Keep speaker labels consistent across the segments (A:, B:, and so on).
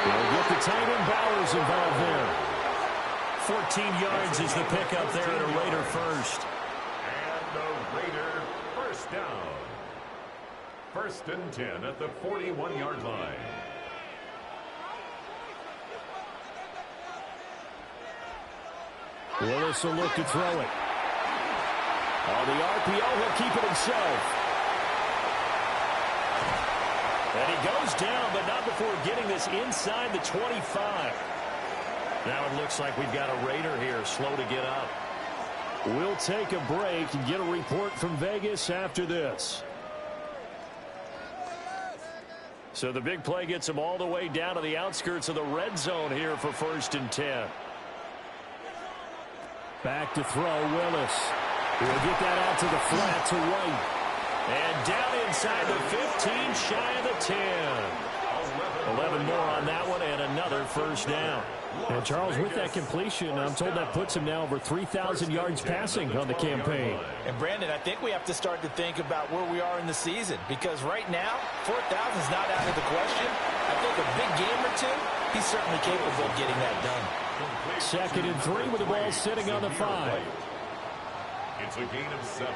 A: They'll get the tight end Bowers involved there.
B: 14 yards is the pickup there at a Raider first.
C: And the Raider first down. 1st and 10 at the 41-yard line.
A: Willis will look to throw it. On the RPO, he'll keep it himself.
B: And he goes down, but not before getting this inside the 25. Now it looks like we've got a Raider here, slow to get up.
A: We'll take a break and get a report from Vegas after this.
B: So the big play gets him all the way down to the outskirts of the red zone here for 1st and 10.
A: Back to throw, Willis. He'll get that out to the flat to White.
B: And down inside the 15, shy of the 10. 11 more on that one, and another first down.
A: And Charles, with that completion, I'm told that puts him now over 3,000 yards passing on the campaign.
D: And Brandon, I think we have to start to think about where we are in the season, because right now, 4,000 is not out of the question. I think a big game or two, he's certainly capable of getting that done.
A: 2nd and 3 with the ball sitting on the 5.
C: It's a gain of 7.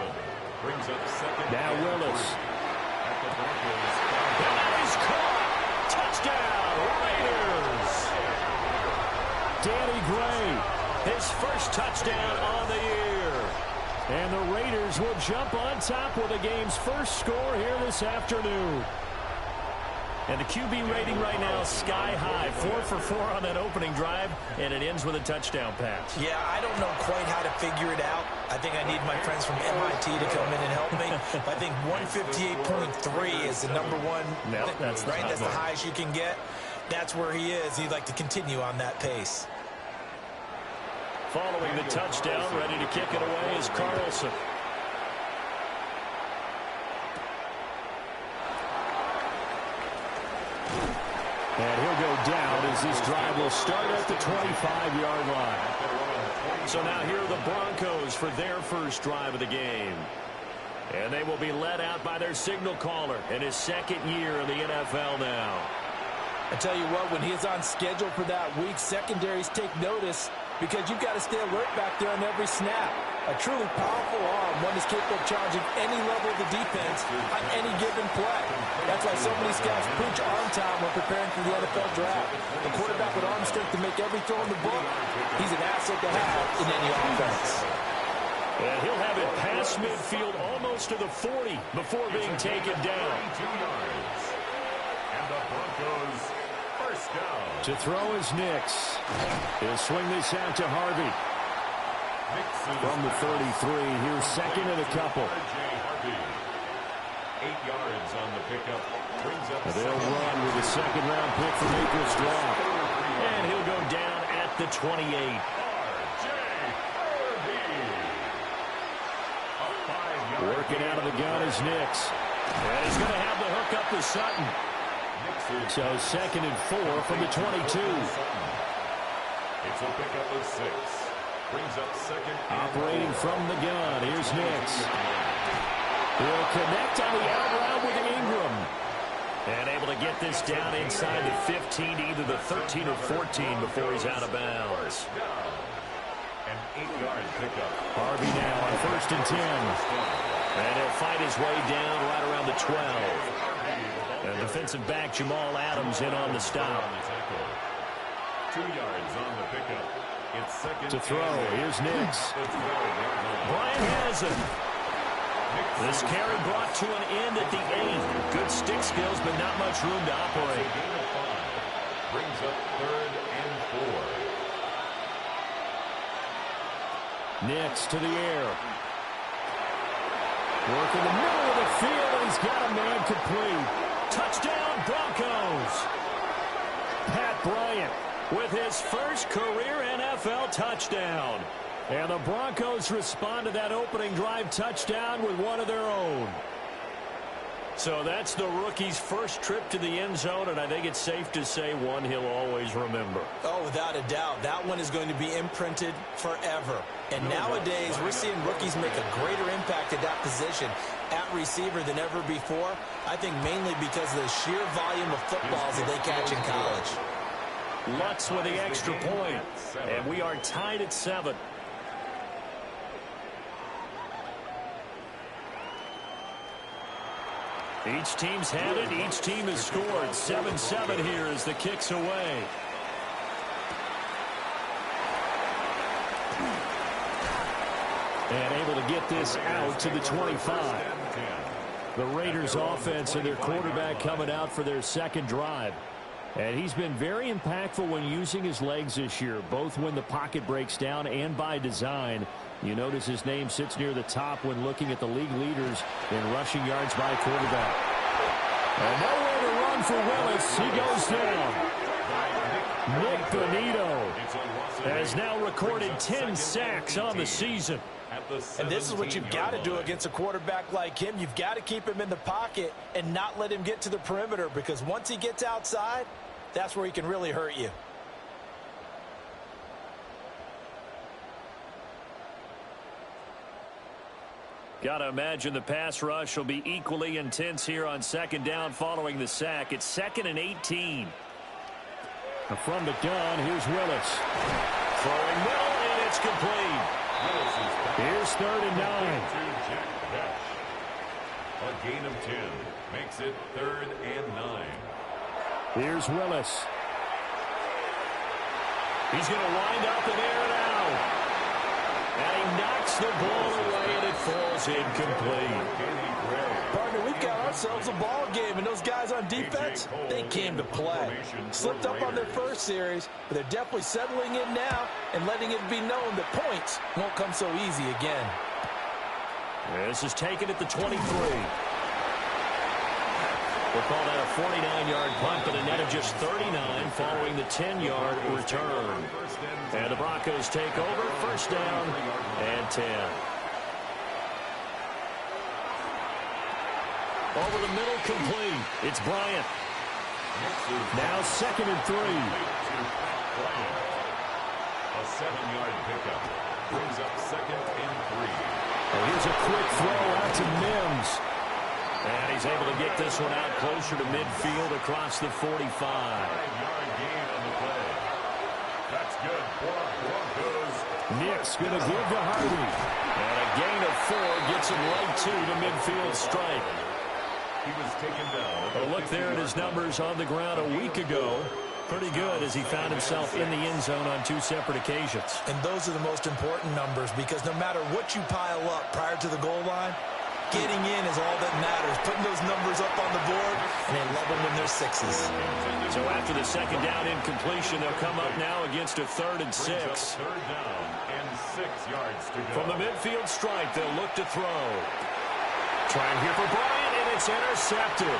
C: Brings up 2nd.
A: Now Willis.
C: At the Broncos.
B: And that is caught. Touchdown, Raiders.
A: Danny Gray,
B: his first touchdown on the year.
A: And the Raiders will jump on top with the game's first score here this afternoon.
B: And the QB rating right now, sky high. 4 for 4 on that opening drive, and it ends with a touchdown pass.
D: Yeah, I don't know quite how to figure it out. I think I need my friends from MIT to come in and help me. I think 158.3 is the number one.
B: No, that's
D: right. That's the highest you can get. That's where he is. He'd like to continue on that pace.
B: Following the touchdown, ready to kick it away is Carlson.
A: And he'll go down as this drive will start at the 25-yard line.
B: So now here are the Broncos for their first drive of the game. And they will be led out by their signal caller in his 2nd year in the NFL now.
D: I tell you what, when he's on schedule for that week, secondaries take notice because you've got to stay alert back there on every snap. A truly powerful arm, one is capable of challenging any level of the defense on any given play. That's why so many scouts preach arm time when preparing for the NFL draft. A quarterback with arm strength to make every throw in the book, he's an asset to have in any offense.
B: And he'll have it past midfield almost to the 40 before being taken down.
C: 2 yards. And the Broncos first down.
A: To throw is Nix. He'll swing this out to Harvey. From the 33, here's 2nd and a couple.
C: 8 yards on the pickup. Brings up
A: They'll run with a 2nd-round pick from April's draft.
B: And he'll go down at the 28.
A: Working out of the gun is Nix.
B: And he's going to have the hook up to Sutton.
A: So 2nd and 4 from the 22.
C: It's a pickup of 6. Brings up 2nd.
A: Operating from the gun, here's Nix. He'll connect on the out route with Ingram.
B: And able to get this down inside the 15 to either the 13 or 14 before he's out of bounds.
C: An 8-yard pickup.
A: Harvey now on 1st and 10.
B: And he'll fight his way down right around the 12. And defensive back Jamal Adams in on the stop.
C: 2 yards on the pickup. It's 2nd.
A: To throw, here's Nix.
B: Brian has it. This carry brought to an end at the 8. Good stick skills, but not much room to operate.
C: Brings up 3rd and 4.
A: Nix to the air. Working the middle of the field, and he's got a man complete.
B: Touchdown, Broncos.
A: Pat Bryant
B: with his first career NFL touchdown.
A: And the Broncos respond to that opening drive touchdown with one of their own.
B: So that's the rookie's first trip to the end zone, and I think it's safe to say one he'll always remember.
D: Oh, without a doubt. That one is going to be imprinted forever. And nowadays, we're seeing rookies make a greater impact at that position at receiver than ever before. I think mainly because of the sheer volume of footballs that they catch in college.
B: Lutz with the extra point. And we are tied at 7. Each team's had it. Each team has scored. 7-7 here as the kick's away. And able to get this out to the 25. The Raiders offense and their quarterback coming out for their second drive. And he's been very impactful when using his legs this year, both when the pocket breaks down and by design. You notice his name sits near the top when looking at the league leaders in rushing yards by quarterback. And nowhere to run for Willis. He goes down. Nick Bonito has now recorded 10 sacks on the season.
D: And this is what you've got to do against a quarterback like him. You've got to keep him in the pocket and not let him get to the perimeter, because once he gets outside, that's where he can really hurt you.
B: Got to imagine the pass rush will be equally intense here on second down following the sack. It's 2nd and 18.
A: From the gun, here's Willis.
B: Throwing middle, and it's complete.
A: Here's 3rd and 9.
C: A gain of 10 makes it 3rd and 9.
A: Here's Willis.
B: He's going to wind up and air it out. And he knocks the ball away, and it falls incomplete.
D: Partner, we've got ourselves a ball game, and those guys on defense, they came to play. Slipped up on their first series, but they're definitely settling in now and letting it be known that points won't come so easy again.
B: This is taken at the 23. We'll call that a 49-yard punt, but a net of just 39 following the 10-yard return. And the Broncos take over, 1st down and 10. Over the middle, complete. It's Bryant.
A: Now 2nd and 3.
C: A 7-yard pickup brings up 2nd and 3.
A: And here's a quick throw out to Mims.
B: And he's able to get this one out closer to midfield across the 45.
C: 5-yard gain on the play. That's good for Broncos.
A: Nick's going to give to Harvey.
B: And a gain of 4 gets him right to the midfield strike.
C: He was taken down.
B: A look there at his numbers on the ground a week ago. Pretty good as he found himself in the end zone on 2 separate occasions.
D: And those are the most important numbers, because no matter what you pile up prior to the goal line, getting in is all that matters. Putting those numbers up on the board, and they love them when they're 6s.
B: So after the second down incompletion, they'll come up now against a 3rd and 6.
C: 3rd down and 6 yards to go.
B: From the midfield stripe, they'll look to throw. Trying here for Bryant, and it's intercepted.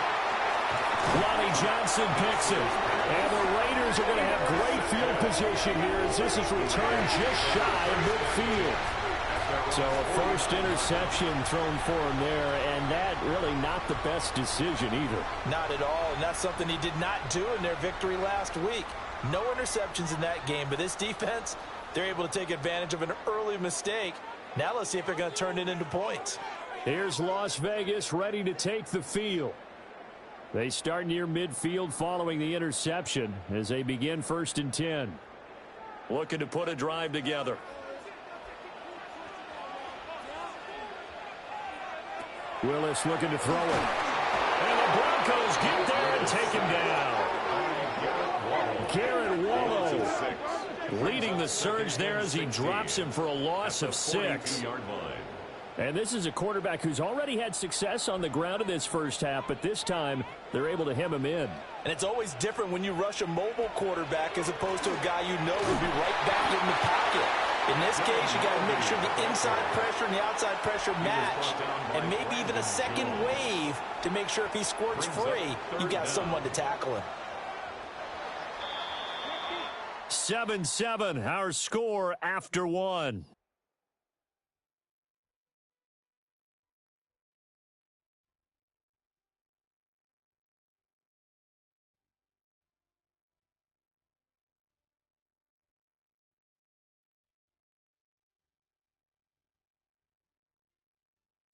B: Lonnie Johnson picks it. And the Raiders are going to have great field position here as this is returned just shy of midfield. So a first interception thrown for him there, and that really not the best decision either.
D: Not at all, and that's something he did not do in their victory last week. No interceptions in that game, but this defense, they're able to take advantage of an early mistake. Now let's see if they're going to turn it into points.
A: Here's Las Vegas ready to take the field. They start near midfield following the interception as they begin 1st and 10.
B: Looking to put a drive together.
A: Willis looking to throw it.
B: And the Broncos get there and take him down.
A: Garrett Wallow
B: leading the surge there as he drops him for a loss of 6.
A: And this is a quarterback who's already had success on the ground in this first half, but this time they're able to hem him in.
D: And it's always different when you rush a mobile quarterback as opposed to a guy you know will be right back in the pocket. In this case, you got to make sure the inside pressure and the outside pressure match, and maybe even a second wave to make sure if he squirts free, you got someone to tackle him.
B: 7-7, our score after 1.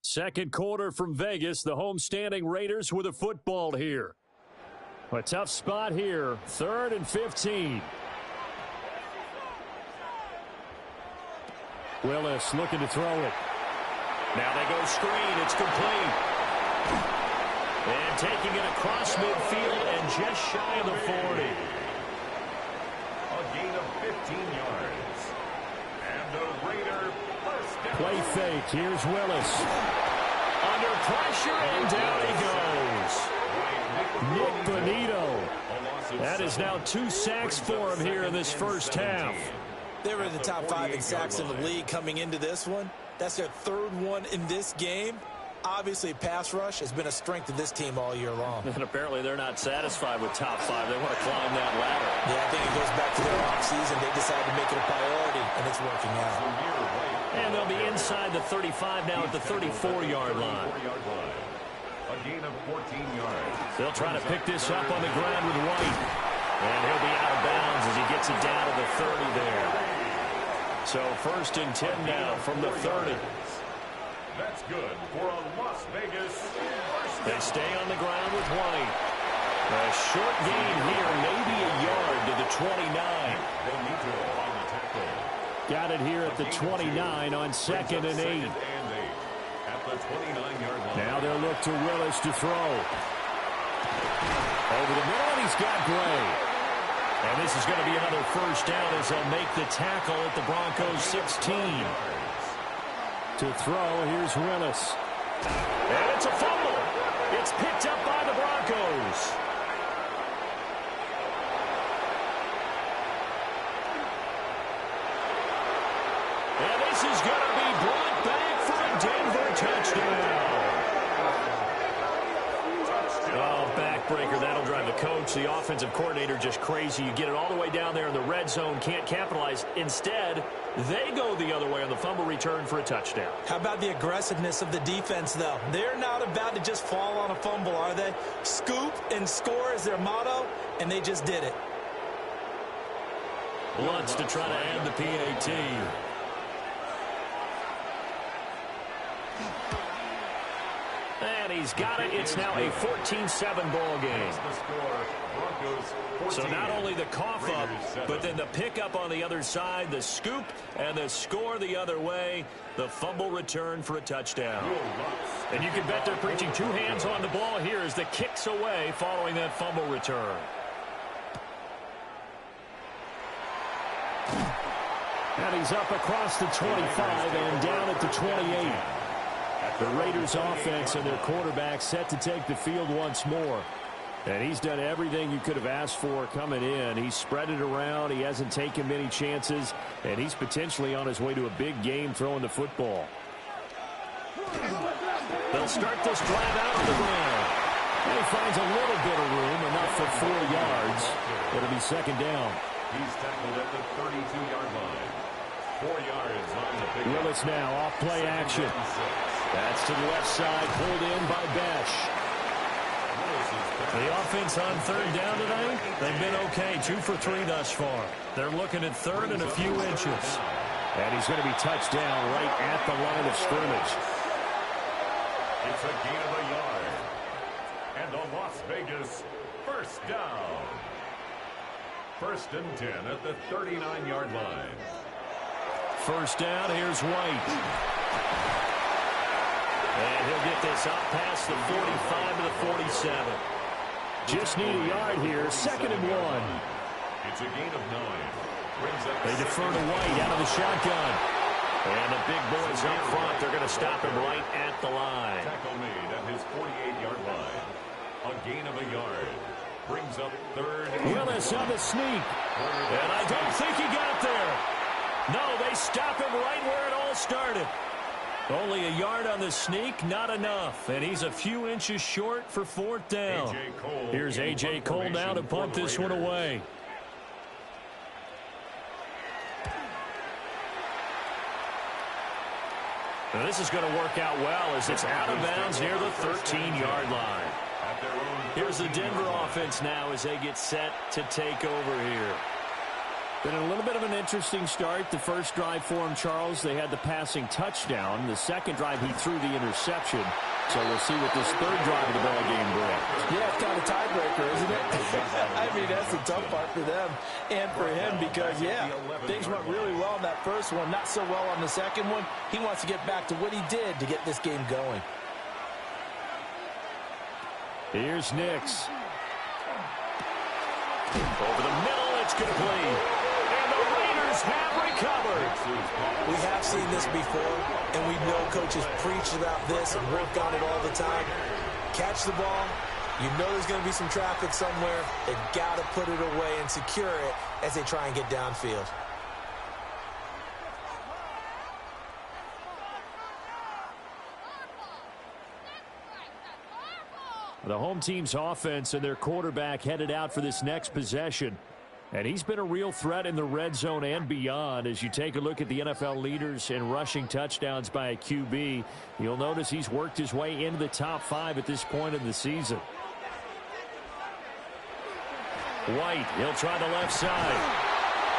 A: Second quarter from Vegas, the homestanding Raiders with a football here. A tough spot here, 3rd and 15. Willis looking to throw it.
B: Now they go screen. It's complete. And taking it across midfield and just shy of the 40.
C: A gain of 15 yards. And the Raider first down.
A: Play fake. Here's Willis.
B: Under pressure, and down he goes.
A: Nick Bonito. That is now 2 sacks for him here in this first half.
D: They were in the top 5 in sacks in the league coming into this one. That's their 3rd one in this game. Obviously, pass rush has been a strength of this team all year long.
B: And apparently they're not satisfied with top 5. They want to climb that ladder.
D: Yeah, I think it goes back to their offseason. They decided to make it a priority, and it's working out.
B: And they'll be inside the 35 now at the 34-yard line.
C: A gain of 14 yards.
B: They'll try to pick this up on the ground with White. And he'll be out of bounds as he gets it down to the 30 there. So 1st and 10 now from the 30.
C: That's good for a Las Vegas.
B: They stay on the ground with White. A short gain here, maybe a yard to the 29.
C: Bonito on the tackle.
A: Got it here at the 29 on 2nd and 8.
C: At the 29-yard line.
A: Now they'll look to Willis to throw. Over the middle, and he's got Gray. And this is going to be another first down as they'll make the tackle at the Broncos 16. To throw, here's Willis.
B: And it's a fumble. It's picked up by the Broncos. And this is going to be brought back for a Denver touchdown. Oh, backbreaker. That'll drive the coach, the offensive coordinator, just crazy. You get it all the way down there in the red zone, can't capitalize. Instead, they go the other way on the fumble return for a touchdown.
D: How about the aggressiveness of the defense, though? They're not about to just fall on a fumble, are they? Scoop and score is their motto, and they just did it.
B: Lutz to try to add the PAT. And he's got it. It's now a 14-7 ball game. So not only the cough up, but then the pickup on the other side, the scoop, and the score the other way, the fumble return for a touchdown. And you can bet they're preaching 2 hands on the ball here as the kicks away following that fumble return.
A: And he's up across the 25 and down at the 28. The Raiders offense and their quarterback set to take the field once more. And he's done everything you could have asked for coming in. He's spread it around. He hasn't taken many chances. And he's potentially on his way to a big game throwing the football.
B: They'll start this drive out on the ground.
A: And he finds a little bit of room, enough for 4 yards. It'll be 2nd down.
C: He's tackled at the 32-yard line. 4 yards on the big.
A: Willis now off play action. That's to the left side, pulled in by Besh.
B: The offense on 3rd down today, they've been okay. 2 for 3 thus far. They're looking at 3rd and a few inches.
A: And he's going to be touched down right at the line of scrimmage.
C: It's a gain of a yard. And the Las Vegas first down. 1st and 10 at the 39-yard line.
A: First down, here's White.
B: And he'll get this up past the 45 to the 47.
A: Just need a yard here. 2nd and 1.
C: It's a gain of 9.
A: They defer to White out of the shotgun.
B: And the big boys up front, they're going to stop him right at the line.
C: Tackle made at his 48-yard line. A gain of a yard. Brings up 3rd.
A: Willis on the sneak.
B: And I don't think he got there. No, they stop him right where it all started. Only a yard on the sneak, not enough. And he's a few inches short for 4th down.
A: Here's A.J. Cole now to punt this one away.
B: Now this is going to work out well as it's out of bounds near the 13-yard line. Here's the Denver offense now as they get set to take over here.
A: Been a little bit of an interesting start. The first drive for him, Charles, they had the passing touchdown. The second drive, he threw the interception. So we'll see what this third drive of the ball game brings.
D: Yeah, it's kind of a tiebreaker, isn't it? I mean, that's the tough part for them and for him because, yeah, things went really well in that first one, not so well on the second one. He wants to get back to what he did to get this game going.
A: Here's Nix. Over the middle, it's complete. And the Raiders have recovered.
D: We have seen this before, and we know coaches preach about this and work on it all the time. Catch the ball. You know there's going to be some traffic somewhere. They've got to put it away and secure it as they try and get downfield.
A: The home team's offense and their quarterback headed out for this next possession. And he's been a real threat in the red zone and beyond. As you take a look at the NFL leaders in rushing touchdowns by a QB, you'll notice he's worked his way into the top 5 at this point in the season. White, he'll try the left side.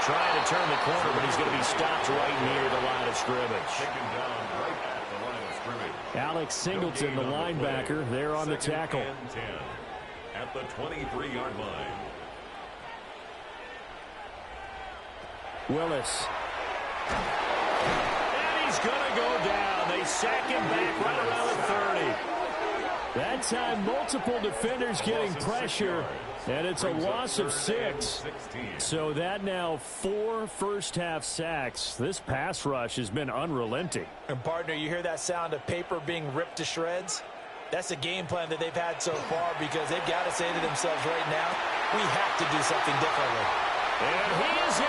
A: Trying to turn the corner, but he's going to be stopped right near the line of scrimmage. Alex Singleton, the linebacker, there on the tackle.
C: At the 23-yard line.
A: Willis. And he's going to go down. They sack him back right around the 30. That time, multiple defenders getting pressure, and it's a loss of 6. So that now 4 first-half sacks. This pass rush has been unrelenting.
D: And, partner, you hear that sound of paper being ripped to shreds? That's the game plan that they've had so far because they've got to say to themselves right now, we have to do something differently.
A: And he is in.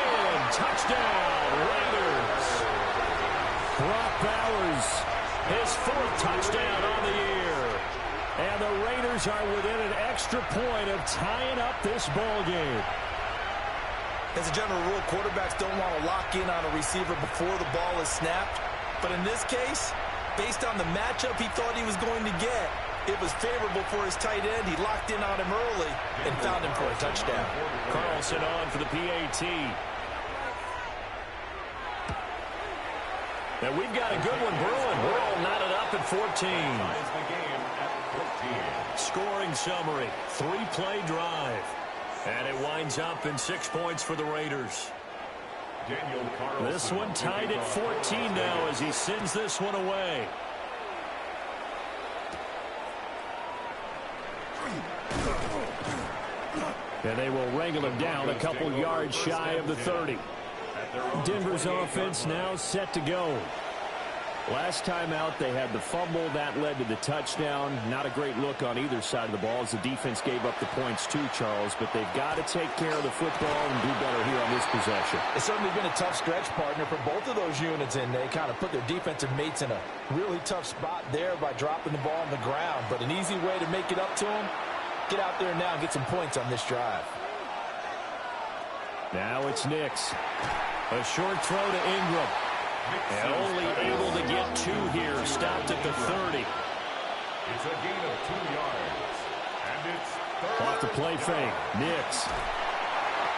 A: Touchdown, Raiders. Brock Bowers, his 4th touchdown on the year. And the Raiders are within an extra point of tying up this ball game.
D: As a general rule, quarterbacks don't want to lock in on a receiver before the ball is snapped. But in this case, based on the matchup he thought he was going to get, it was favorable for his tight end. He locked in on him early and found him for a touchdown.
A: Carlson on for the PAT. And we've got a good one brewing. We're all knotted up at 14. Scoring summary, 3-play drive. And it winds up in 6 points for the Raiders. This one tied at 14 now as he sends this one away. And they will wrangle him down a couple yards shy of the 30. Denver's offense now set to go. Last time out, they had the fumble. That led to the touchdown. Not a great look on either side of the ball as the defense gave up the points too, Charles. But they've got to take care of the football and do better here on this possession.
D: It's certainly been a tough stretch, partner, for both of those units, and they kind of put their defensive mates in a really tough spot there by dropping the ball on the ground. But an easy way to make it up to them, get out there now and get some points on this drive.
A: Now it's Nix. A short throw to Ingram. And only able to get 2 here. Stopped at the 30.
C: It's a gain of 2 yards. And it's
A: off the play fake. Nix.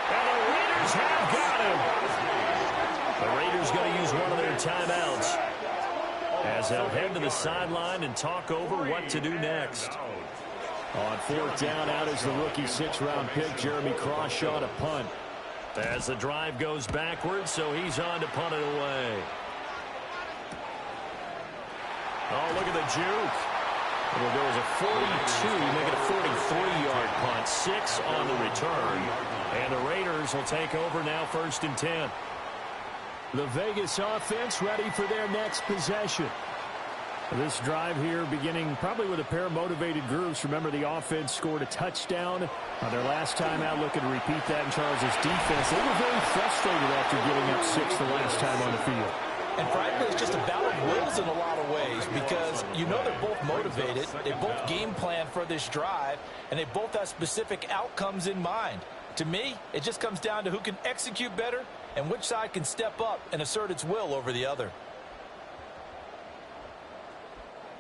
A: And the Raiders have got him. The Raiders going to use one of their timeouts as they'll head to the sideline and talk over what to do next. On 4th down, out is the rookie 6th-round pick, Jeremy Crawshaw, to punt. As the drive goes backwards, so he's on to punt it away. Oh, look at the juke. It'll go as a 42, make it a 43-yard punt. 6 on the return. And the Raiders will take over now 1st and 10. The Vegas offense ready for their next possession. This drive here beginning probably with a pair of motivated groups. Remember, the offense scored a touchdown on their last time out. Looking to repeat that in Charles' defense. They were very frustrated after giving up 6 the last time on the field.
D: And frankly, it's just a battle of wills in a lot of ways because you know they're both motivated. They both game plan for this drive, and they both have specific outcomes in mind. To me, it just comes down to who can execute better and which side can step up and assert its will over the other.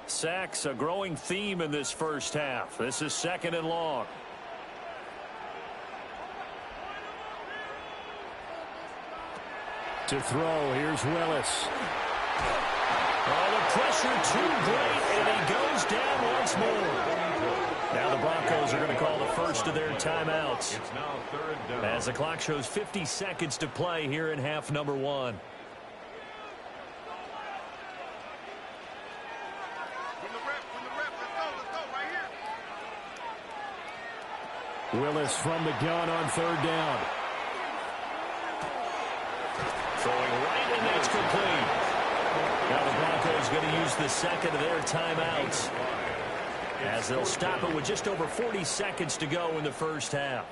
A: Sacks, a growing theme in this first half. This is 2nd and long. To throw, here's Willis. Oh, look pressure too great, and he goes down once more. Now the Broncos are going to call the first of their timeouts.
C: It's now 3rd down.
A: As the clock shows 50 seconds to play here in half number 1. Willis from the gun on 3rd down. Throwing right, and that's complete. Now the Broncos going to use the second of their timeouts, as they'll stop it with just over 40 seconds to go in the first half.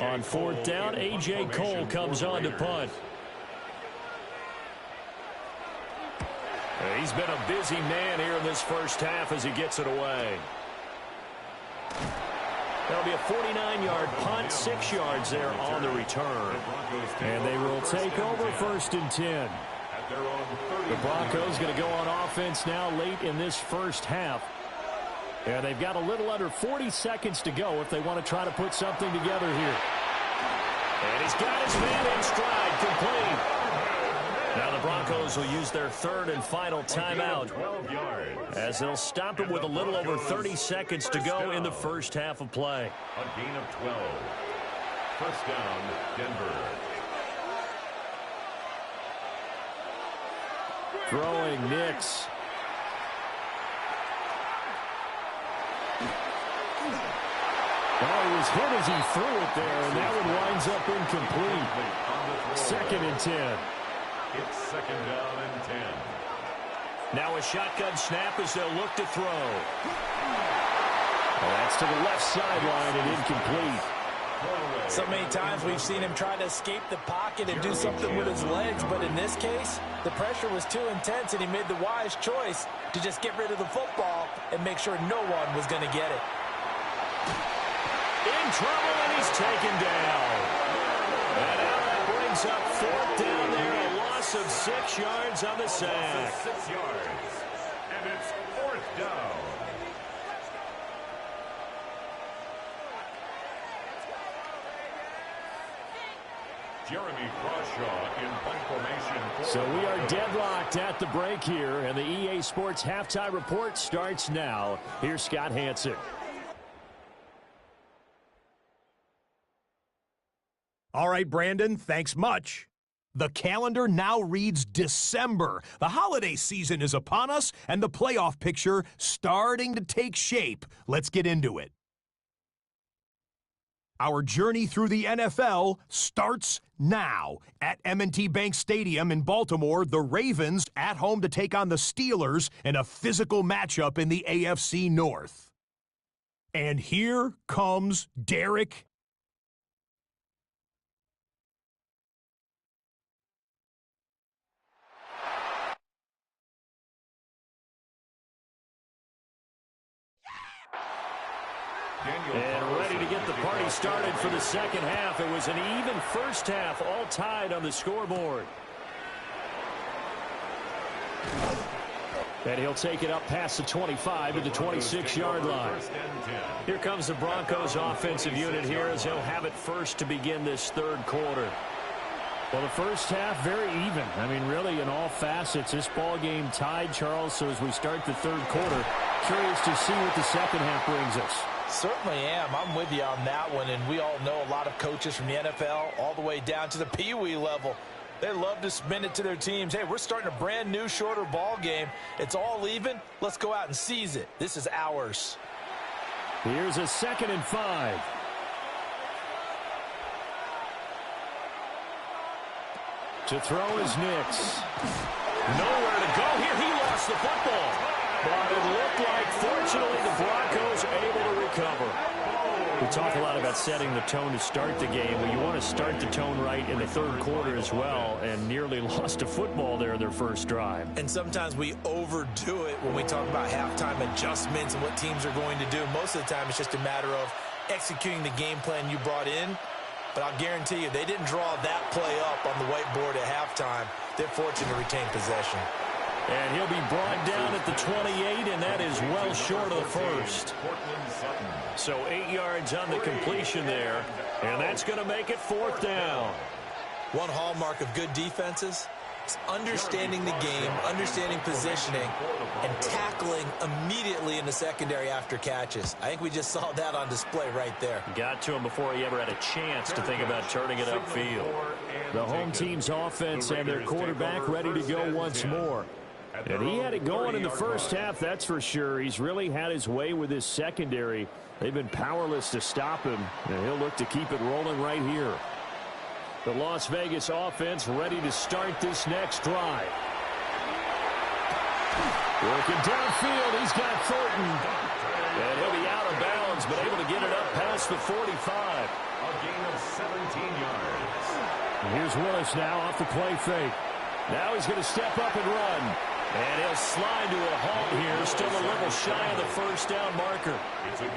A: On 4th down, A.J. Cole comes on to punt. He's been a busy man here in this first half as he gets it away. That'll be a 49-yard punt, 6 yards there on the return. And they will take over 1st and 10. The Broncos going to go on offense now late in this first half. And they've got a little under 40 seconds to go if they want to try to put something together here. And he's got his man in stride, complete. Now the Broncos will use their 3rd and final timeout, as they'll stop it with a little over 30 seconds to go in the first half of play.
C: A gain of 12. 1st down, Denver.
A: Throwing Nix. Well, he was hit as he threw it there, and that one winds up incomplete. 2nd and 10.
C: It's 2nd down and 10.
A: Now a shotgun snap as they'll look to throw. Well, that's to the left sideline and incomplete.
D: So many times we've seen him try to escape the pocket and do something with his legs, but in this case, the pressure was too intense, and he made the wise choice to just get rid of the football and make sure no one was going to get it.
A: In trouble, and he's taken down. And now that brings up 4th down there, a loss of 6 yards on the sack.
C: 6 yards. And it's 4th down. Jeremy Crawshaw in punt formation.
A: So we are deadlocked at the break here, and the EA Sports Halftime Report starts now. Here's Scott Hansen.
E: All right, Brandon, thanks much. The calendar now reads December. The holiday season is upon us, and the playoff picture starting to take shape. Let's get into it. Our journey through the NFL starts now. At M&T Bank Stadium in Baltimore, the Ravens at home to take on the Steelers in a physical matchup in the AFC North. And here comes Derek
A: And ready to get the party started for the second half. It was an even first half, all tied on the scoreboard. And he'll take it up past the 25 to the 26-yard line. Here comes the Broncos offensive unit here as they'll have it first to begin this 3rd quarter. Well, the first half, very even. I mean, really, in all facets, this ball game tied, Charles. So as we start the 3rd quarter, curious to see what the second half brings us.
D: Certainly am. I'm with you on that one, and we all know a lot of coaches from the NFL all the way down to the Pee Wee level. They love to spin it to their teams. Hey, we're starting a brand new, shorter ball game. It's all even. Let's go out and seize it. This is ours.
A: Here's a 2nd and 5. To throw is Nix. Nowhere to go here. He lost the football. But it looked like, fortunately, the Broncos able to recover. We talk a lot about setting the tone to start the game. Well, you want to start the tone right in the 3rd quarter as well, and nearly lost a football there in their first drive.
D: And sometimes we overdo it when we talk about halftime adjustments and what teams are going to do. Most of the time, it's just a matter of executing the game plan you brought in. But I'll guarantee you, they didn't draw that play up on the whiteboard at halftime. They're fortunate to retain possession.
A: And he'll be brought down at the 28, and that is well short of the first. So 8 yards on the completion there, and that's going to make it 4th down.
D: One hallmark of good defenses, It's understanding the game, understanding positioning, and tackling immediately in the secondary after catches. I think we just saw that on display right there.
B: Got to him before he ever had a chance to think about turning it upfield. The home team's offense and their quarterback ready to go once more. And he had it going in the first half, that's for sure. He's really had his way with his secondary. They've been powerless to stop him, and he'll look to keep it rolling right here. The Las Vegas offense ready to start this next drive. Working downfield, he's got Thornton. And he'll be out of bounds, but able to get it up past the 45.
C: A gain of 17 yards.
B: And here's Willis now off the play fake. Now he's going to step up and run. And he'll slide to a halt here, still a little shy of the first down marker.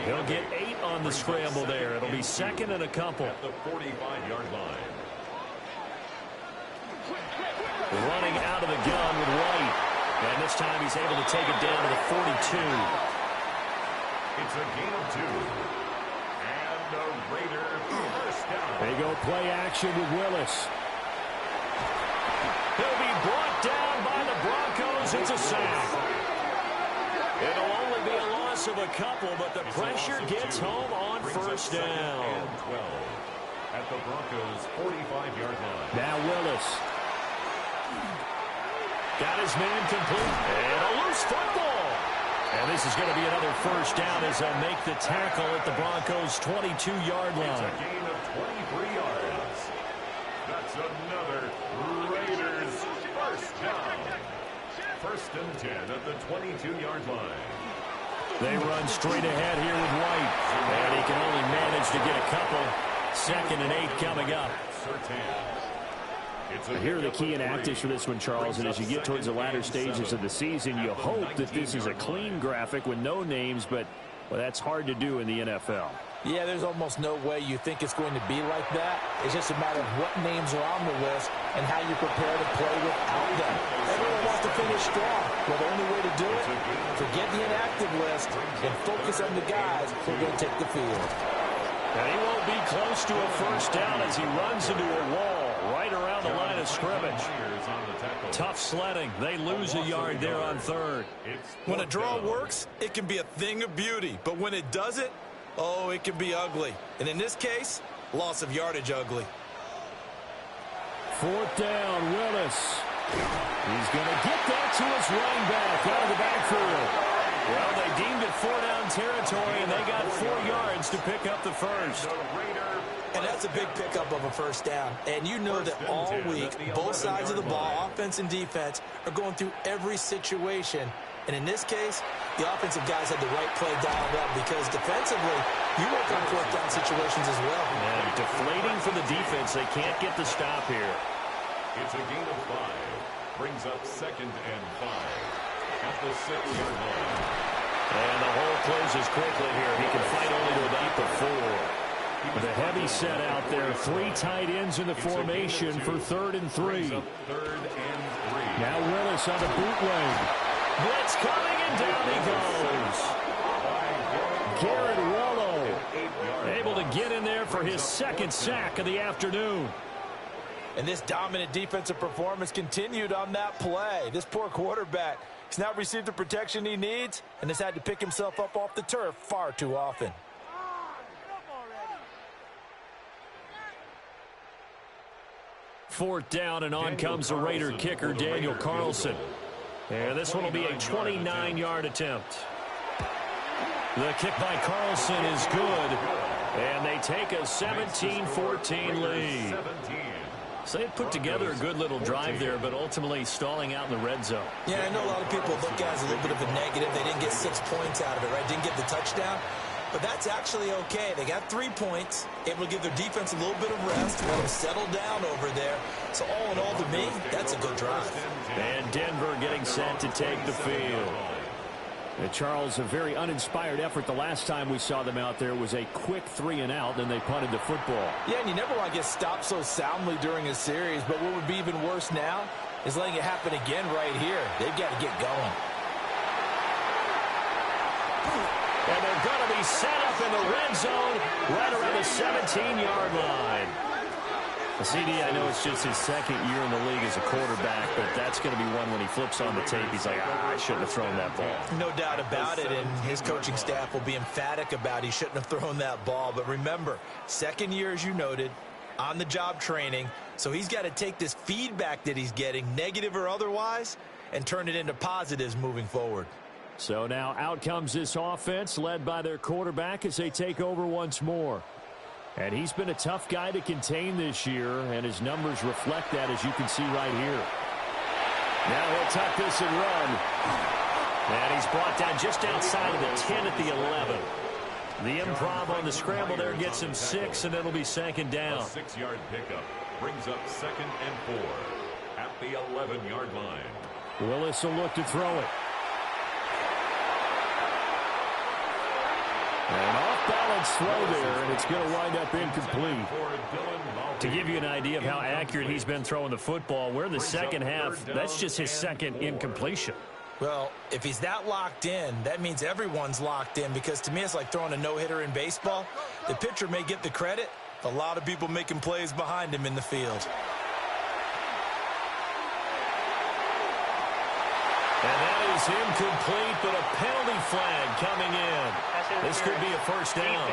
B: He'll get 8 on the scramble there. It'll be second and a couple.
C: At the 45-yard line.
B: Running out of the gun with White. And this time he's able to take it down to the 42.
C: It's a gain of 2. And the Raider first down.
B: They go play action with Willis. He'll be brought down by the Broncos. It's a sack. It'll only be a loss of a couple, but the pressure gets home on first down.
C: And 12 at the Broncos' 45-yard line.
B: Now Willis. Got his man complete. And a loose football. And this is going to be another first down as they'll make the tackle at the Broncos' 22-yard line.
C: It's a gain of 23 yards. That's another Raiders first down. First and 10 at the 22-yard line.
B: They run straight ahead here with White. And he can only manage to get a couple. Second and 8 coming up. Here are the key inactives for this one, Charles. And as you get towards the latter stages of the season, you hope that this is a clean graphic with no names, but well, that's hard to do in the NFL.
D: Yeah, there's almost no way you think it's going to be like that. It's just a matter of what names are on the list and how you prepare to play without them. Everyone wants to finish strong. Well, the only way to do it, forget the inactive list and focus on the guys who are going to take the field.
B: And he won't be close to a first down as he runs into a wall right around the line of scrimmage. Tough sledding. They lose a yard there on third.
D: When a draw works, it can be a thing of beauty. But when it doesn't, oh, it can be ugly. And in this case, loss of yardage ugly.
B: Fourth down, Willis. He's going to get that to his running back out of the backfield. Well, they deemed it 4-down territory, and they got 4 yards to pick up the first.
D: And that's a big pickup of a first down. And you know that all week, both sides of the ball, offense and defense, are going through every situation. And in this case, the offensive guys had the right play dialed up because defensively, you work on fourth down situations as well.
B: And deflating for the defense. They can't get the stop here.
C: It's a gain of 5. Brings up second and 5 at the 6-yard line.
B: And the hole closes quickly here. He can fight only to about the 4. With a heavy set out there, 3 tight ends in the formation for 3rd and 3. Now Willis on the bootleg. Blitz coming, and down he goes. Garrett Wallow able to get in there for his second sack of the afternoon.
D: And this dominant defensive performance continued on that play. This poor quarterback has not received the protection he needs and has had to pick himself up off the turf far too often.
B: Fourth down, and on comes the Raider kicker, Daniel Carlson. And this one will be a 29-yard attempt. The kick by Carlson is good, and they take a 17-14 lead. So they put together a good little drive there, but ultimately stalling out in the red zone.
D: Yeah, I know a lot of people look at it as a little bit of a negative. They didn't get 6 points out of it, right? Didn't get the touchdown. But that's actually okay. They got 3 points, able to give their defense a little bit of rest, let them settle down over there. So all in all, to me, that's a good drive.
B: And Denver getting set to take the field. And Charles, a very uninspired effort the last time we saw them out there was a quick 3-and-out, then they punted the football.
D: Yeah, and you never want to get stopped so soundly during a series, but what would be even worse now is letting it happen again right here. They've got to get going.
B: And they're going to be set up in the red zone right around the 17-yard line. CD, I know it's just his second year in the league as a quarterback, but that's going to be one when he flips on the tape, he's like, I shouldn't have thrown that ball.
D: No doubt about it, and his coaching staff will be emphatic about he shouldn't have thrown that ball. But remember, second year, as you noted, on-the-job training, so he's got to take this feedback that he's getting, negative or otherwise, and turn it into positives moving forward.
B: So now out comes this offense led by their quarterback as they take over once more. And he's been a tough guy to contain this year, and his numbers reflect that, as you can see right here. Now he'll tuck this and run. And he's brought down just outside of the 10 at the 11. The improv on the scramble there gets him 6, and it'll be second down.
C: A 6-yard pickup brings up 2nd and 4 at the 11-yard line.
B: Willis will look to throw it. An off-balance throw there, and it's going to wind up incomplete. To give you an idea of how accurate he's been throwing the football, we're in the second half. That's just his second incompletion.
D: Well, if he's that locked in, that means everyone's locked in, because to me it's like throwing a no-hitter in baseball. The pitcher may get the credit. A lot of people making plays behind him in the field.
B: And that is incomplete, but a penalty flag coming in. This could be a first down.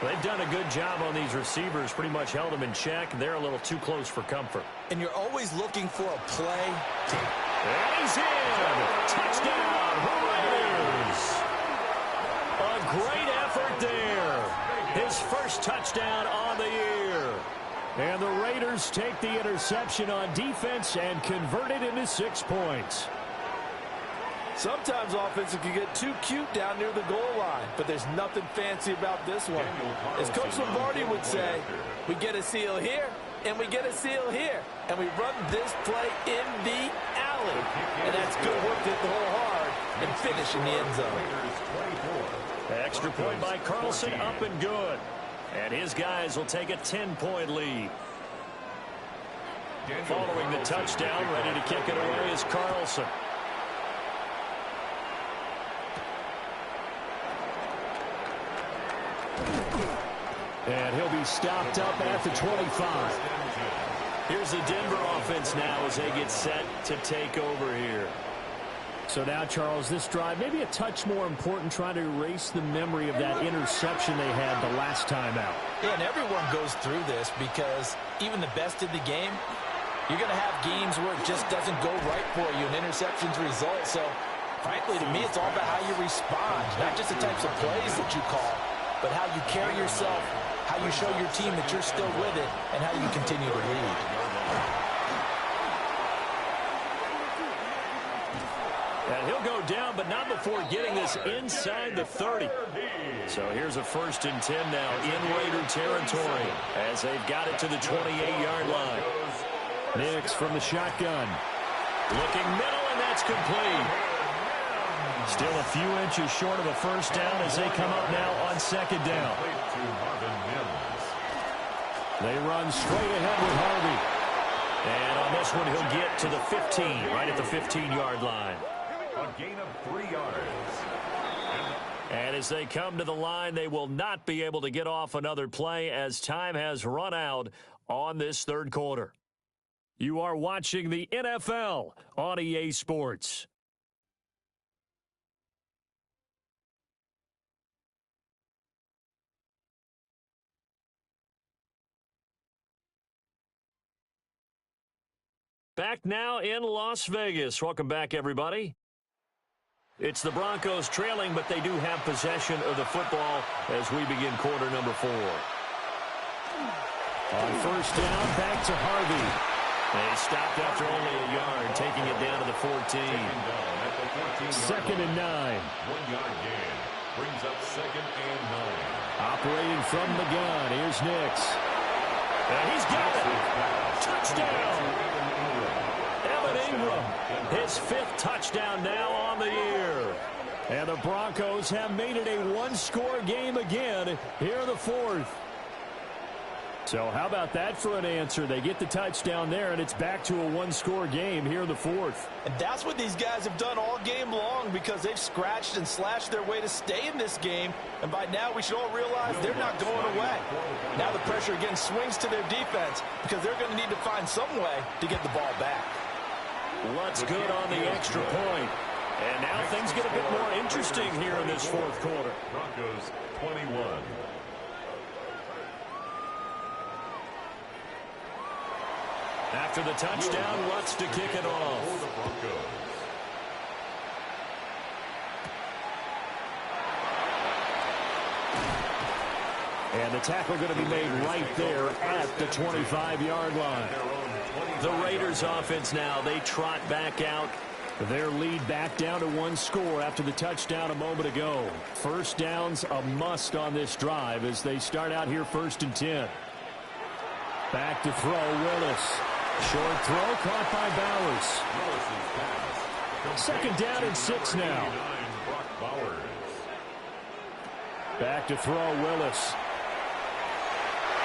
B: They've done a good job on these receivers, pretty much held them in check. They're a little too close for comfort.
D: And you're always looking for a play.
B: And he's in! Touchdown, Raiders! A great effort there. His first touchdown on the year. And the Raiders take the interception on defense and convert it into 6 points.
D: Sometimes offenses can get too cute down near the goal line, but there's nothing fancy about this one. As Coach Lombardi would say, we get a seal here, and we get a seal here, and we run this play in the alley. And that's good work to hit the hole hard and finish in the end zone.
B: Extra point by Carlson, up and good. And his guys will take a 10-point lead. Following the touchdown, ready to kick it away is Carlson. And he'll be stopped up at the 25. Here's the Denver offense now as they get set to take over here. So now, Charles, this drive maybe a touch more important, trying to erase the memory of that interception they had the last time out.
D: Yeah, and everyone goes through this, because even the best in the game, you're going to have games where it just doesn't go right for you, and interceptions result. So, frankly, to me, it's all about how you respond, not just the types of plays that you call, but how you carry yourself, how you show your team that you're still with it, and how you continue to lead.
B: And he'll go down, but not before getting this inside the 30. So here's a 1st and 10 now in Raider territory as they've got it to the 28-yard line. Nix from the shotgun. Looking middle, and that's complete. Still a few inches short of a first down as they come up now on 2nd down. They run straight ahead with Harvey. And on this one, he'll get to the 15, right at the 15-yard line.
C: A gain of 3 yards.
B: And as they come to the line, they will not be able to get off another play as time has run out on this third quarter. You are watching the NFL on EA Sports. Back now in Las Vegas. Welcome back, everybody. It's the Broncos trailing, but they do have possession of the football as we begin quarter number 4. On first down, back to Harvey. They stopped after only a yard, taking it down to the 14. 2nd and 9.
C: 1-yard gain brings up 2nd and 9.
B: Operating from the gun, here's Nix. And he's got it. Touchdown. Evan Ingram, his 5th touchdown now on the year. And the Broncos have made it a one-score game again here in the 4th.
A: So how about that for an answer? They get the touchdown there, and it's back to a one-score game here in the fourth.
D: And that's what these guys have done all game long because they've scratched and slashed their way to stay in this game. And by now, we should all realize they're not going away. Now the pressure again swings to their defense because they're going to need to find some way to get the ball back.
A: What's good on the extra point. And now things get a bit more interesting here in this fourth quarter.
C: Broncos 21.
A: After the touchdown, Lutz to kick it off. And the tackle going to be made right there at the 25-yard line. The Raiders offense now, they trot back out. Their lead back down to one score after the touchdown a moment ago. First down's a must on this drive as they start out here 1st and 10. Back to throw, Willis. Short throw caught by Bowers. Second down and 6 now. Back to throw, Willis.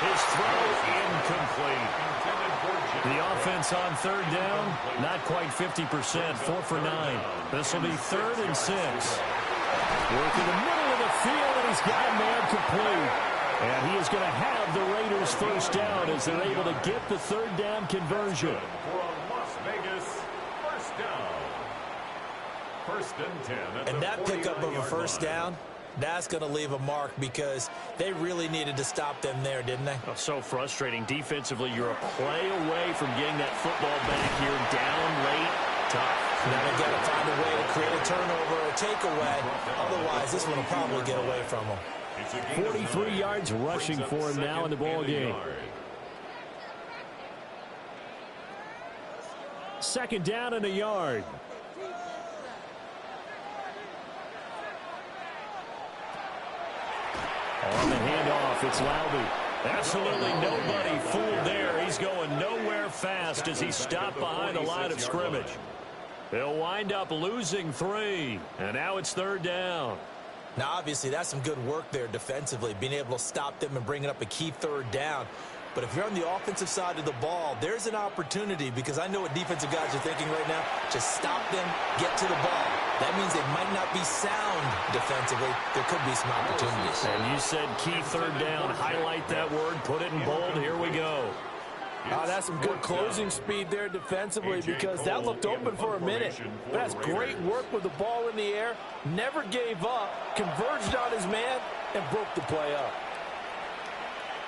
A: His throw incomplete. The offense on third down, not quite 50%, 4 for 9. This will be 3rd and 6. Work in the middle of the field, and he's got a man complete. And he is going to have the Raiders first down as they're able to get the third down conversion.
C: For a Las Vegas first down. 1st and 10.
D: And that pickup of a first down, that's going to leave a mark because they really needed to stop them there, didn't they?
A: Oh, so frustrating. Defensively, you're a play away from getting that football back here down late. Tough.
D: Now they've got to find a way to create a turnover or takeaway. Otherwise, this one will probably get away from them.
A: 43 yards rushing for him now in the ball game. Second down and a yard. On the handoff, it's Laube. Absolutely nobody fooled there. He's going nowhere fast as he's stopped behind the line of scrimmage. He'll wind up losing 3. And now it's 3rd down.
D: Now, obviously, that's some good work there defensively, being able to stop them and bringing up a key 3rd down. But if you're on the offensive side of the ball, there's an opportunity because I know what defensive guys are thinking right now. Just stop them, get to the ball. That means they might not be sound defensively. There could be some opportunities.
A: And you said key 3rd down. Highlight that word. Put it in bold. Here we go.
D: That's some good closing speed there defensively because that looked open for a minute. But that's great work with the ball in the air. Never gave up, converged on his man, and broke the play up.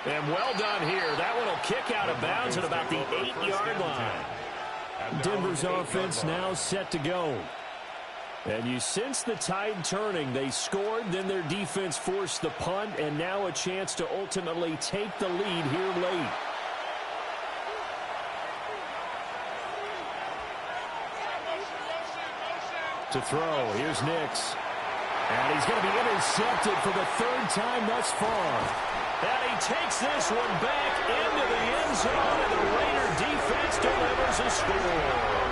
A: And well done here. That one will kick out of bounds at about the 8-yard line. Denver's offense now set to go. And you sense the tide turning. They scored, then their defense forced the punt, and now a chance to ultimately take the lead here late. To throw, here's Nix. And he's going to be intercepted for the 3rd time thus far. And he takes this one back into the end zone, and the Raider defense delivers a score.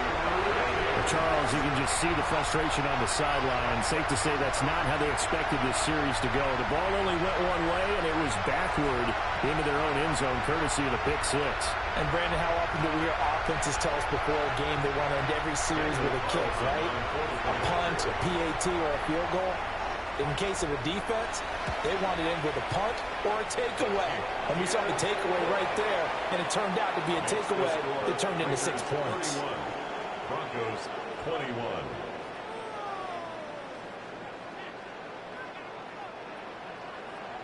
A: Charles, you can just see the frustration on the sideline. Safe to say that's not how they expected this series to go. The ball only went one way, and it was backward into their own end zone, courtesy of the pick 6.
D: And, Brandon, how often do we hear offenses tell us before a game they want to end every series with a kick, right? A punt, a PAT, or a field goal. In case of a defense, they want to end with a punt or a takeaway. And we saw the takeaway right there, and it turned out to be a takeaway that turned into 6 points.
C: Broncos 21.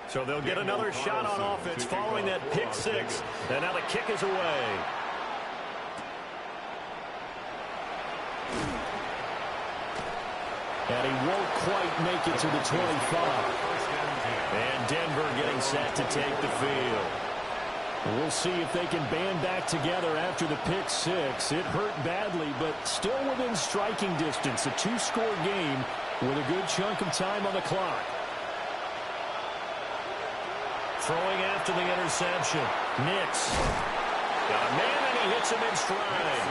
A: So they'll get another shot on offense following that pick 6. And now the kick is away. And he won't quite make it to the 25. And Denver getting set to take the field. We'll see if they can band back together after the pick 6. It hurt badly, but still within striking distance. A 2-score game with a good chunk of time on the clock. Throwing after the interception. Nix. Got a man, and he hits him in stride.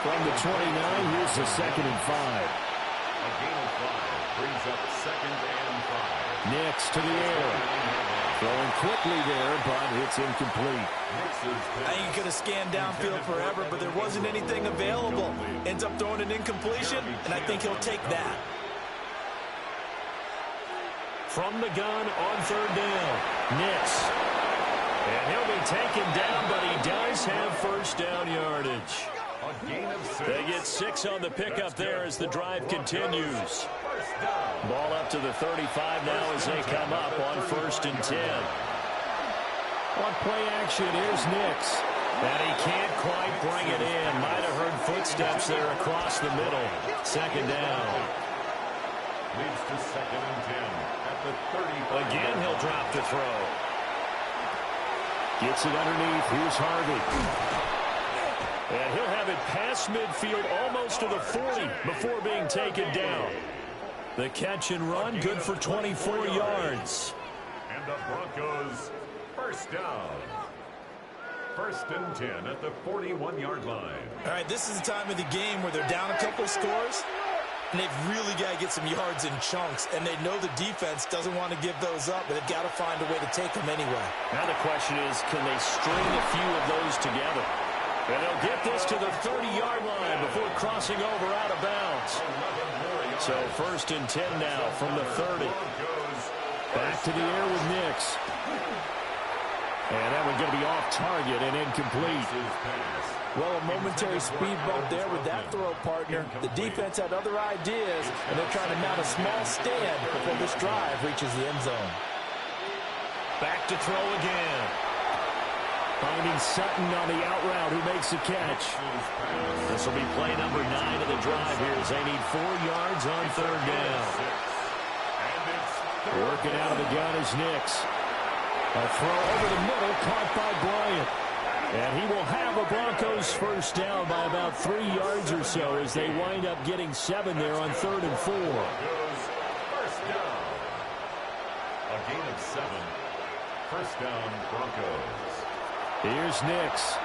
A: From the 29, here's the 2nd and 5.
C: A gain of 5 brings up 2nd and 5.
A: Nix to the air. Throwing quickly there, but it's incomplete.
D: I think he could have scanned downfield forever, but there wasn't anything available. Ends up throwing an incompletion, and I think he'll take that.
A: From the gun on third down, Nix. And he'll be taken down, but he does have first down yardage. They get 6 on the pickup there as the drive continues. Ball up to the 35 now as they come up on 1st and 10. On play action, here's Nix. And he can't quite bring it in. Might have heard footsteps there across the middle. 2nd down.
C: Leads to 2nd and 10 at the 35.
A: Again, he'll drop to throw. Gets it underneath. Here's Harvey. And he'll have it past midfield almost to the 40 before being taken down. The catch and run, good for 24 yards.
C: And the Broncos, first down. 1st and 10 at the 41-yard line.
D: All right, this is the time of the game where they're down a couple scores, and they've really got to get some yards in chunks, and they know the defense doesn't want to give those up, but they've got to find a way to take them anyway.
A: Now the question is, can they string a few of those together? And they'll get this to the 30-yard line before crossing over out of bounds. So 1st and 10 now from the 30. Back to the air with Nix. And that one's going to be off target and incomplete.
D: Well, a momentary speed bump there with that throw partner. The defense had other ideas, and they're trying to mount a small stand before this drive reaches the end zone.
A: Back to throw again. Finding Sutton on the out route, who makes the catch. This will be play number 9 of the drive here as they need 4 yards on 3rd down. Working out of the gun is Nix. A throw over the middle, caught by Bryant. And he will have a Broncos first down by about 3 yards or so as they wind up getting 7 there on 3rd and 4.
C: First down. A gain of 7. First down, Broncos.
A: Here's Nix.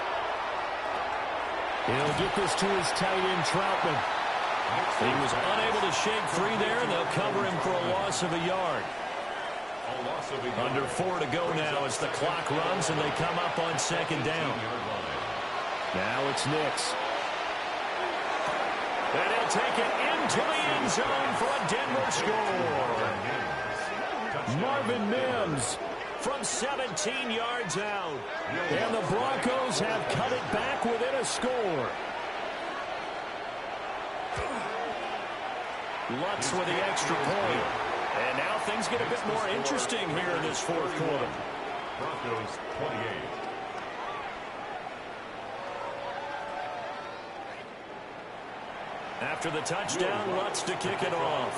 A: He'll get this to his tight end, Troutman. He was unable to shake free there, and they'll cover him for a loss of a yard. Under 4 to go now as the clock runs, and they come up on 2nd down. Now it's Nix. And he'll take it into the end zone for a Denver score. Marvin Mims from 17 yards out. And the Broncos have cut it back within a score. Lutz with the extra point. And now things get a bit more interesting here in this 4th quarter.
C: Broncos 28.
A: After the touchdown, Lutz to kick it off.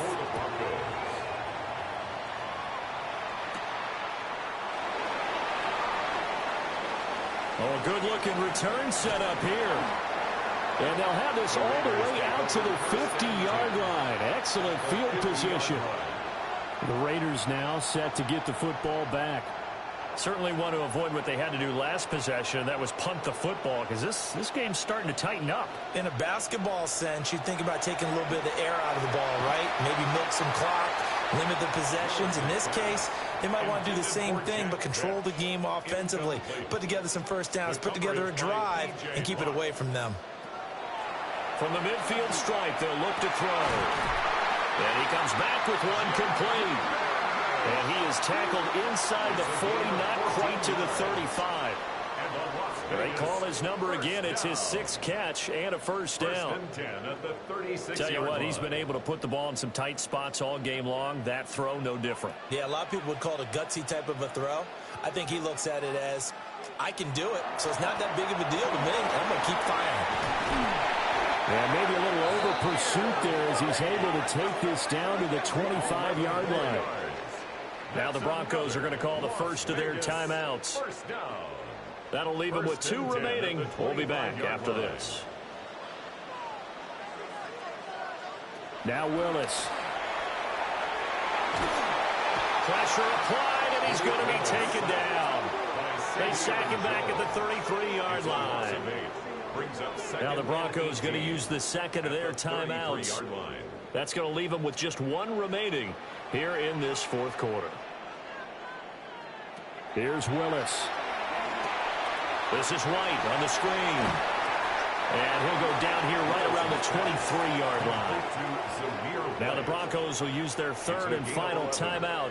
A: Oh, a good-looking return set up here. And they'll have this all the way out to the 50-yard line. Excellent field position. The Raiders now set to get the football back. Certainly want to avoid what they had to do last possession. That was punt the football, because this game's starting to tighten up.
D: In a basketball sense, you think about taking a little bit of the air out of the ball, right? Maybe milk some clock, limit the possessions. In this case, they might want to do the same thing, but control the game offensively. Put together some first downs, put together a drive, and keep it away from them.
A: From the midfield stripe, they'll look to throw. And he comes back with one complete. And he is tackled inside the 40, not quite to the 35. They call his number again. It's his 6th catch and a first down. Tell you what, he's been able to put the ball in some tight spots all game long. That throw, no different.
D: Yeah, a lot of people would call it a gutsy type of a throw. I think he looks at it as, I can do it, so it's not that big of a deal to me. I'm going to keep firing.
A: And maybe a little over pursuit there as he's able to take this down to the 25-yard line. Now the Broncos are going to call the first of their timeouts. That'll leave them with 2 remaining. We'll be back after this. Now Willis. Pressure applied, and he's going to be taken down. They sack him back at the 33-yard line. Now the Broncos going to use the second of their timeouts. That's going to leave them with just 1 remaining here in this 4th quarter. Here's Willis. This is White on the screen. And he'll go down here right around the 23-yard line. Now the Broncos will use their third and final timeout.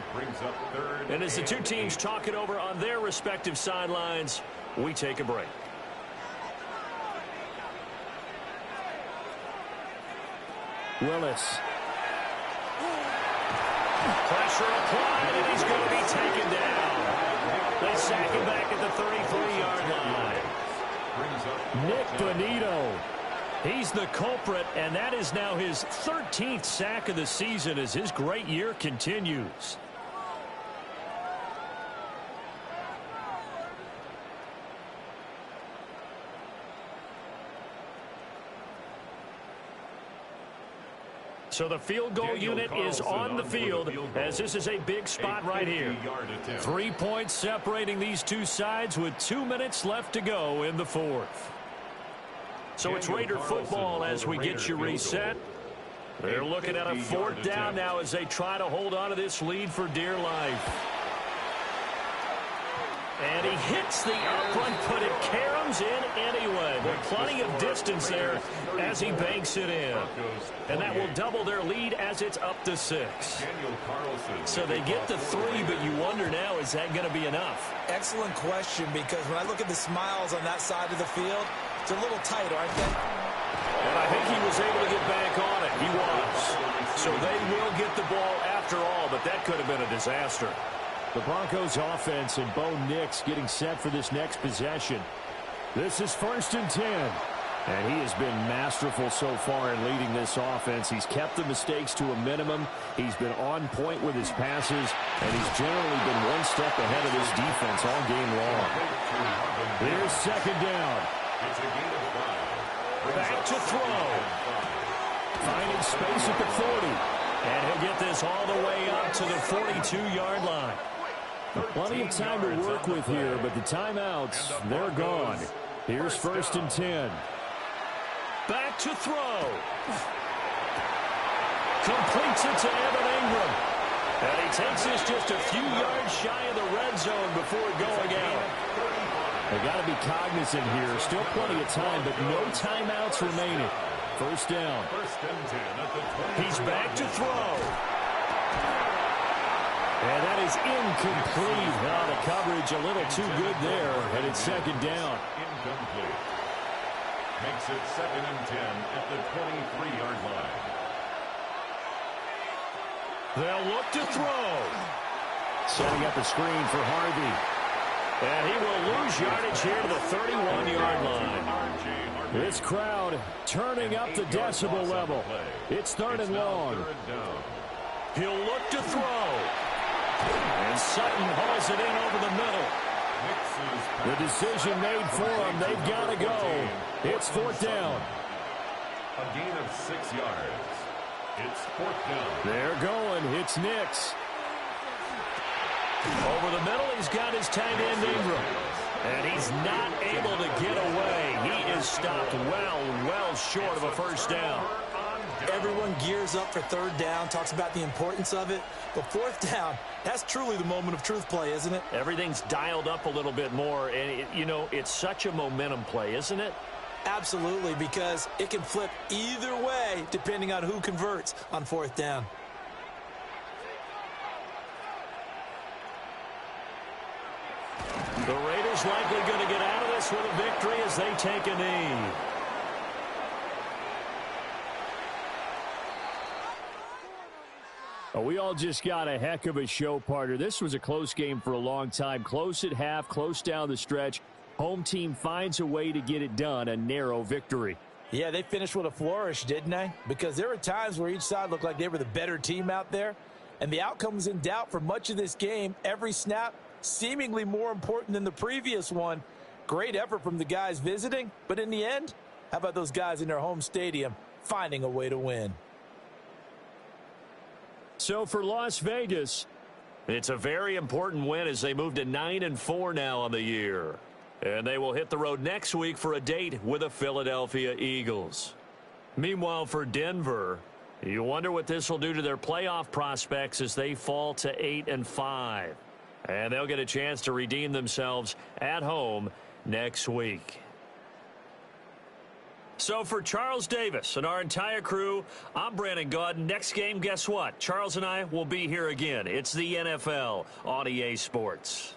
A: And as the two teams talk it over on their respective sidelines, we take a break. Willis. Pressure applied, and he's going to be taken down. They sack him back at the 33-yard line. Nick Bonito. He's the culprit, and that is now his 13th sack of the season as his great year continues. So the field goal unit is on the field as this is a big spot right here. 3 points separating these two sides with 2 minutes left to go in the fourth. So it's Raider football as we get you reset. They're looking at a fourth down now as they try to hold on to this lead for dear life. And he hits the upright, but it caroms in anyway. But plenty of distance there as he banks it in. And that will double their lead as it's up to 6. So they get the 3, but you wonder now, is that going to be enough?
D: Excellent question, because when I look at the smiles on that side of the field, it's a little tight, aren't they?
A: And I think he was able to get back on it. He was. So they will get the ball after all, but that could have been a disaster. The Broncos offense and Bo Nix getting set for this next possession. This is 1st and 10. And he has been masterful so far in leading this offense. He's kept the mistakes to a minimum. He's been on point with his passes. And he's generally been one step ahead of this defense all game long. Here's 2nd down. Back to throw. Finding space at the 40. And he'll get this all the way up to the 42-yard line. Plenty of time to work with here, but the timeouts, they're gone. Here's 1st and 10. Back to throw. Completes it to Evan Ingram. And he takes this just a few yards shy of the red zone before going out. They got to be cognizant here. Still plenty of time, but no timeouts remaining. 1st down. He's back to throw. And that is incomplete. Now the coverage a little too good there, and it's 2nd down.
C: Incomplete. Makes it 2nd and 10 at the 23-yard line.
A: They'll look to throw. Setting up a screen for Harvey. And he will lose yardage here to the 31-yard line. This crowd turning up the decibel level. It's 3rd and long. He'll look to throw. And Sutton hauls it in over the middle. The decision made for them. They've got to go. It's 4th down.
C: A gain of 6 yards. It's 4th down.
A: They're going. It's Nix. Over the middle, he's got his tight end Ingram. And he's not able to get away. He is stopped well short of a 1st down.
D: Everyone gears up for 3rd down, talks about the importance of it. But 4th down, that's truly the moment of truth play, isn't it?
A: Everything's dialed up a little bit more. And, it's such a momentum play, isn't it?
D: Absolutely, because it can flip either way depending on who converts on 4th down.
A: The Raiders likely going to get out of this with a victory as they take a knee. We all just got a heck of a show, partner. This was a close game for a long time. Close at half, close down the stretch. Home team finds a way to get it done, a narrow victory.
D: Yeah, they finished with a flourish, didn't they? Because there were times where each side looked like they were the better team out there. And the outcome was in doubt for much of this game. Every snap seemingly more important than the previous one. Great effort from the guys visiting. But in the end, how about those guys in their home stadium finding a way to win?
A: So for Las Vegas, it's a very important win as they move to 9-4 now on the year. And they will hit the road next week for a date with the Philadelphia Eagles. Meanwhile, for Denver, you wonder what this will do to their playoff prospects as they fall to 8-5.
B: And they'll get a chance to redeem themselves at home next week. So for Charles Davis and our entire crew, I'm Brandon Gaudin. Next game, guess what? Charles and I will be here again. It's the NFL on EA Sports.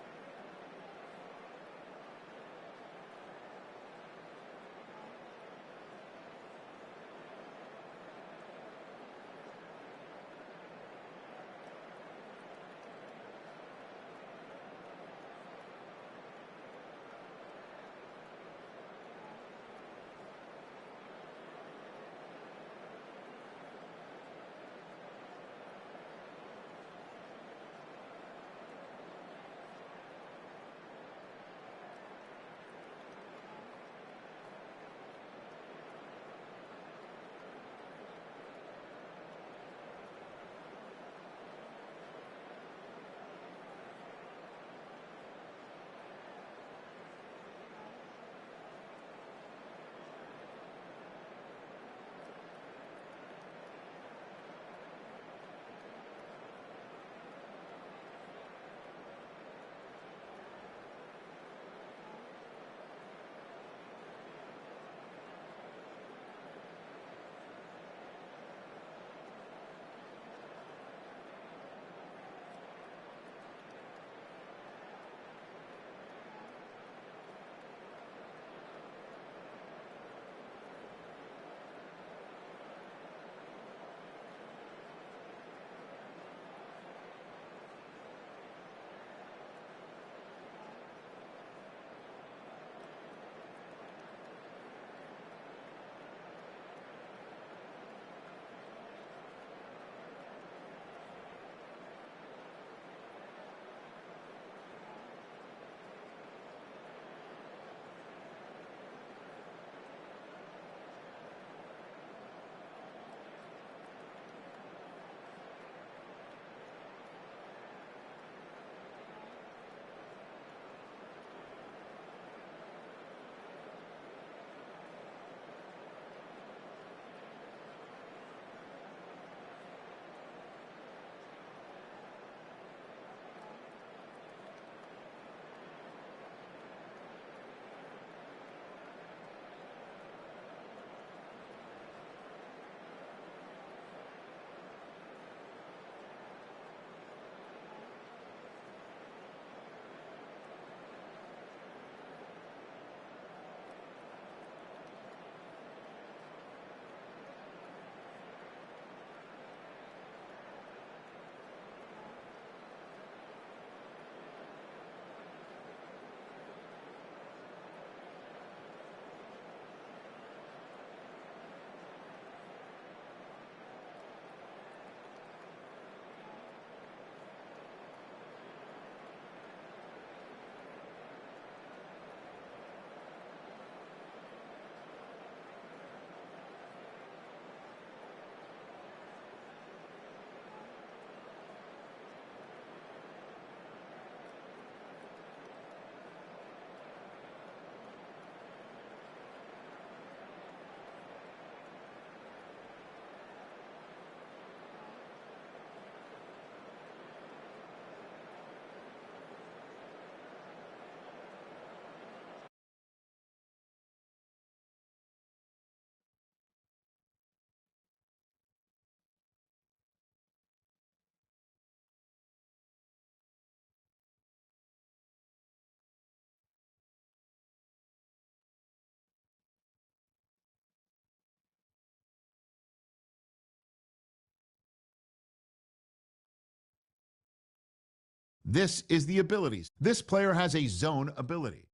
F: This is the abilities. This player has a zone ability.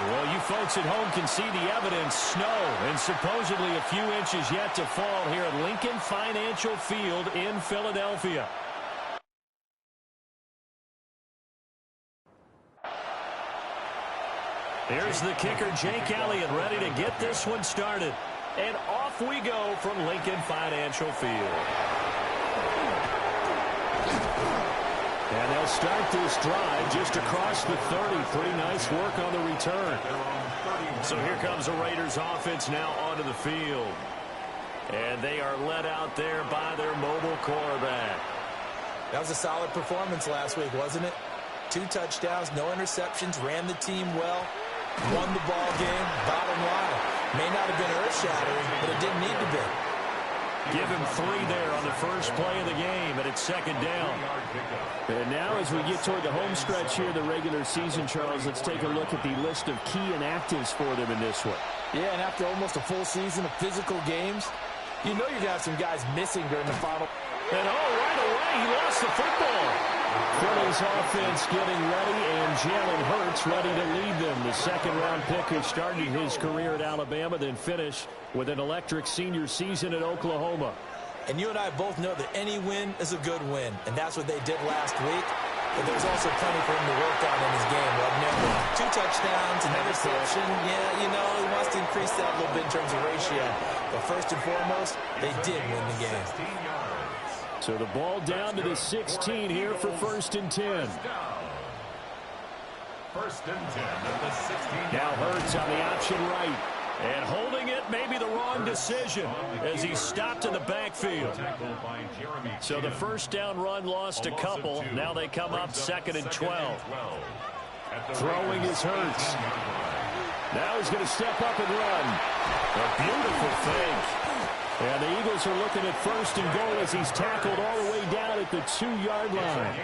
A: Well, you folks at home can see the evidence. Snow and supposedly a few inches yet to fall here at Lincoln Financial Field in Philadelphia. Here's the kicker, Jake Elliott, ready to get this one started. And off we go from Lincoln Financial Field. And they'll start this drive just across the 30. Pretty nice work on the return. So here comes the Raiders offense now onto the field. And they are led out there by their mobile quarterback.
D: That was a solid performance last week, wasn't it? 2 touchdowns, no interceptions, ran the team well, won the ball game. Bottom line, may not have been earth-shattering, but it didn't need to be.
A: Give him 3 there on the first play of the game, and it's second down.
B: And now as we get toward the home stretch here, the regular season, Charles, let's take a look at the list of key inactives for them in this one.
D: Yeah, and after almost a full season of physical games, you know you're going to have some guys missing during the final.
A: And right away, he lost the football.
B: Philly's offense getting ready, and Jalen Hurts ready to lead them. The second-round pick who started his career at Alabama, then finished with an electric senior season at Oklahoma.
D: And you and I both know that any win is a good win, and that's what they did last week. But there's also plenty for him to work on in his game, wasn't there? 2 touchdowns, an interception. Yeah, you know, he wants to increase that a little bit in terms of ratio. But first and foremost, they did win the game.
B: So the ball down to the 16 here for 1st and 10.
C: First and 10 at the 16.
A: Now Hurts on the option right. And holding it may be the wrong decision as he stopped in the backfield. So the first down run lost a couple. Now they come up 2nd and 12.
B: Throwing is Hurts.
A: Now he's going to step up and run. A beautiful fake. And the Eagles are looking at 1st and goal as he's tackled all the way down at the 2-yard line.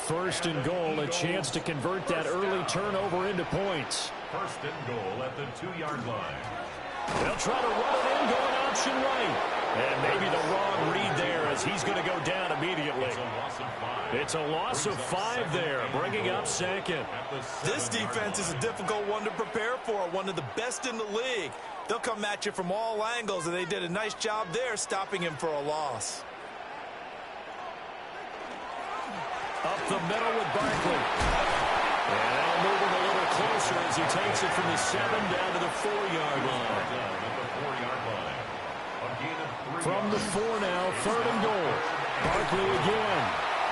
A: 1st and goal, a chance to convert that early turnover into points.
C: 1st and goal at the 2-yard line.
A: They'll try to run it in, going option right. And maybe the wrong read there as he's going to go down immediately. It's a loss of 5 there, bringing up 2nd.
D: This defense is a difficult one to prepare for, one of the best in the league. They'll come at you from all angles, and they did a nice job there stopping him for a loss.
A: Up the middle with Barkley. And they'll move him a little closer as he takes it from the 7 down to the 4-yard line. From the 4 now, 3rd and goal. Barkley again.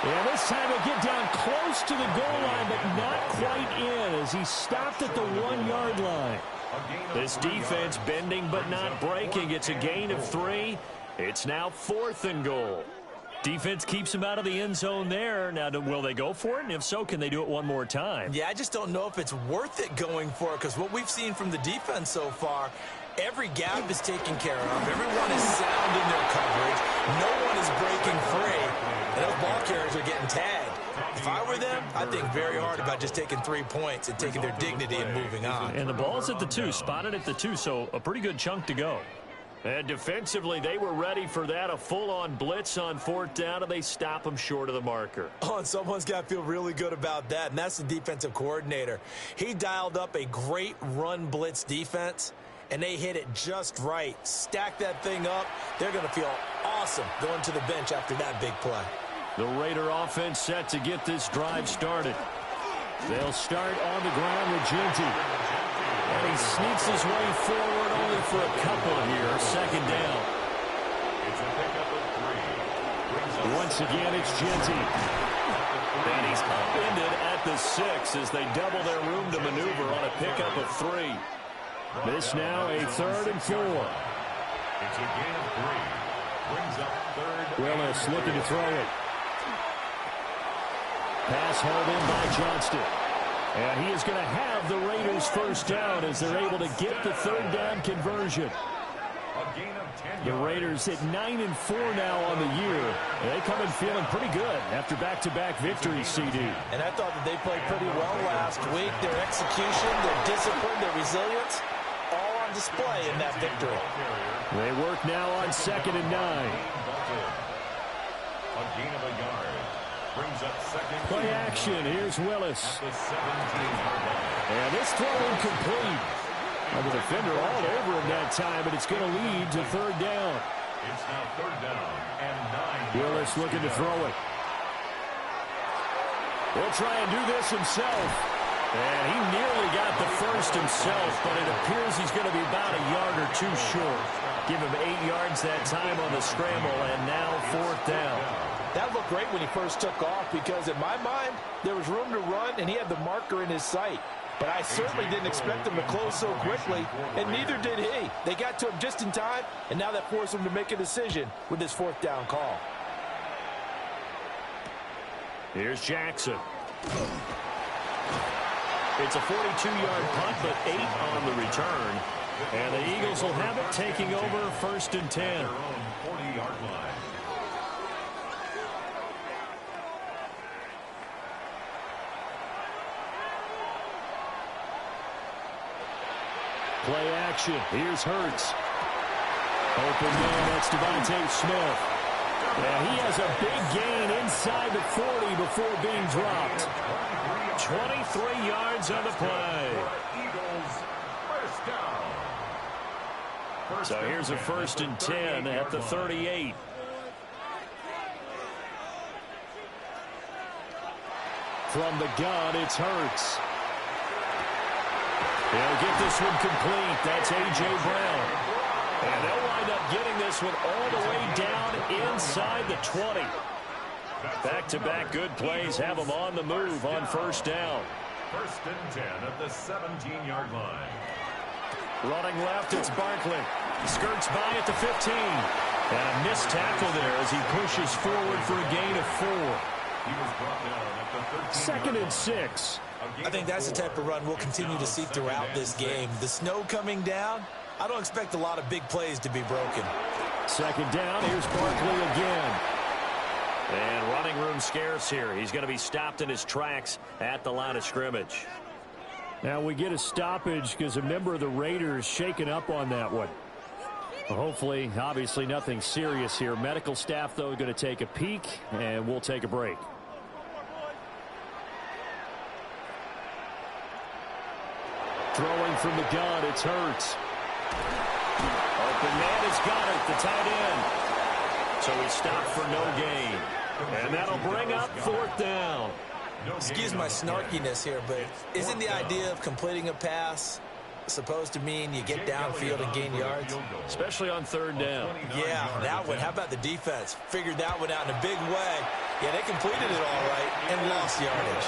A: And this time he'll get down close to the goal line, but not quite in as he stopped at the 1-yard line. This defense bending but not breaking. It's a gain of 3. It's now 4th and goal. Defense keeps him out of the end zone there. Now, will they go for it? And if so, can they do it one more time?
D: Yeah, I just don't know if it's worth it going for it because what we've seen from the defense so far, every gap is taken care of. Everyone is sound in their coverage. No one is breaking free. And those ball carriers are getting tagged. If I were them, I'd think very hard about just taking 3 points and taking their dignity and moving on.
A: And the ball's at the 2, spotted at the 2, so a pretty good chunk to go. And defensively, they were ready for that, a full-on blitz on 4th down, and they stop them short of the marker.
D: Oh, and someone's got to feel really good about that, and that's the defensive coordinator. He dialed up a great run blitz defense, and they hit it just right. Stack that thing up. They're going to feel awesome going to the bench after that big play.
A: The Raider offense set to get this drive started. They'll start on the ground with Ginty. And he sneaks his way forward only for a couple here. 2nd down.
C: It's a pickup of 3.
A: Once again, it's Ginty. And he's upended at the 6 as they double their room to maneuver on a pickup of 3. This now a 3rd and 4.
C: It's a gain of 3. Brings up 3rd.
A: Willis looking to throw it. Pass hauled in by Johnston. And he is going to have the Raiders 1st down as they're able to get the 3rd down conversion. The Raiders at 9-4 now on the year. They come in feeling pretty good after back-to-back victories, CD.
D: And I thought that they played pretty well last week. Their execution, their discipline, their resilience, all on display in that victory.
A: They work now on 2nd and 9.
C: A gain of a yard. brings up second.
A: Play action. Here's Willis.
C: At the 17-yard line.
A: And this throw incomplete. Well, the defender all over him that time, but it's going to lead to third down.
C: It's now third down and 9
A: Willis
C: yards
A: looking to
C: go.
A: throw it. He'll try and do this himself. And he nearly got the first himself, but it appears he's going to be about a yard or two short. Give him 8 yards that time on the scramble, and now fourth down.
D: That looked great when he first took off because, in my mind, there was room to run, and he had the marker in his sight. But I certainly didn't expect him to close so quickly, and neither did he. They got to him just in time, and now that forced him to make a decision with this fourth down call.
A: Here's Jackson. It's a 42-yard punt, but 8 on the return. And the Eagles will have it, taking over first and 10.
C: Their own 40-yard line.
A: Play action. Here's Hurts. Open man, that's Devontae Smith. And he has a big gain inside the 40 before being dropped. 23 yards on the play.
C: Eagles, first down.
A: So here's a first and 10 at the 38. From the gun, it's Hurts. He'll get this one complete. That's A.J. Brown. And they'll wind up getting this one all the way down inside the 20. Back-to-back good plays have them on the move on first down.
C: First and 10 at the 17-yard line.
A: Running left, it's Barkley. Skirts by at the 15. And a missed tackle there as he pushes forward for a gain of 4.
C: He was brought down at the 13.
A: Second and 6.
D: I think that's the type of run we'll continue to see throughout this game. The snow coming down, I don't expect a lot of big plays to be broken.
A: Second down, here's Barkley again. And running room scarce here. He's going to be stopped in his tracks at the line of scrimmage. Now we get a stoppage because a member of the Raiders shaken up on that one. Hopefully, obviously nothing serious here. Medical staff, though, going to take a peek, and we'll take a break. Throwing from the gun, it's Hurts. Open man has got it, the tight end. So he stopped for no gain. And that'll bring up fourth down.
D: Excuse my snarkiness here, but isn't the idea of completing a pass supposed to mean you get downfield and gain yards?
A: Especially on third down.
D: Yeah, that one. How about the defense? Figured that one out in a big way. Yeah, they completed it all right and lost yardage.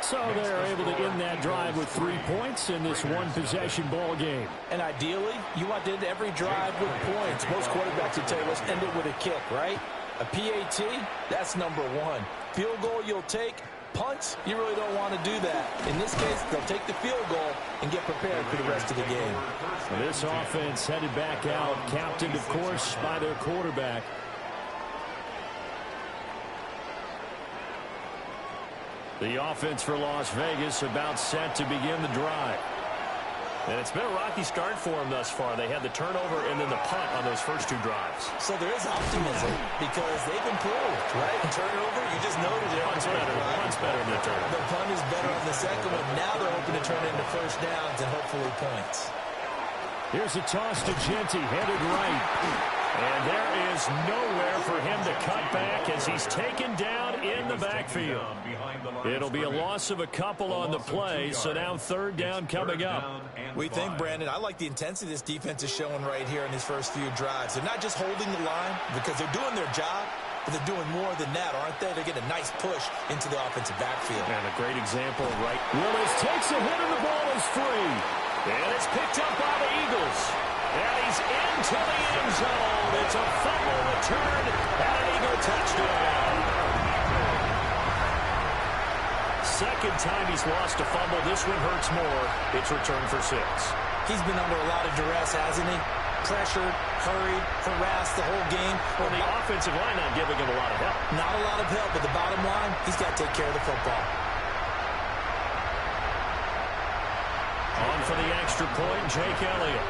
A: So they're able to end that drive with 3 points in this one-possession ball game.
D: And ideally, you want to end every drive with points. Most quarterbacks would tell you, let's end it with a kick, right? A PAT, that's number 1. Field goal you'll take. Punts, you really don't want to do that. In this case, they'll take the field goal and get prepared for the rest of the game.
A: This offense headed back out, captained, of course, by their quarterback. The offense for Las Vegas about set to begin the drive. And it's been a rocky start for them thus far. They had the turnover and then the punt on those first 2 drives.
D: So there is optimism because they've improved, right? Turnover, you just noted it.
A: Punt's better.
D: Right?
A: Punt's better than the turnover.
D: The punt is better on the second one. Now they're hoping to turn into first downs and hopefully points.
A: Here's a toss to Genty, headed right. And there is nowhere for him to cut back as he's taken down in the backfield. It'll be a loss of a couple on the play, so now third down coming up.
D: We think, Brandon, I like the intensity this defense is showing right here in these first few drives. They're not just holding the line because they're doing their job, but they're doing more than that, aren't they? They're getting a nice push into the offensive backfield.
A: And a great example, right? Willis takes a hit and the ball is free. And it's picked up by the Eagles. And he's into the end zone. It's a fumble return and an Eagle touchdown. Second time he's lost a fumble. This one hurts more. It's returned for 6.
D: He's been under a lot of duress, hasn't he? Pressured, hurried, harassed the whole game.
A: Well, the offensive line not giving him a lot of help.
D: Not a lot of help, but the bottom line, he's got to take care of the football.
A: On for the extra point, Jake Elliott.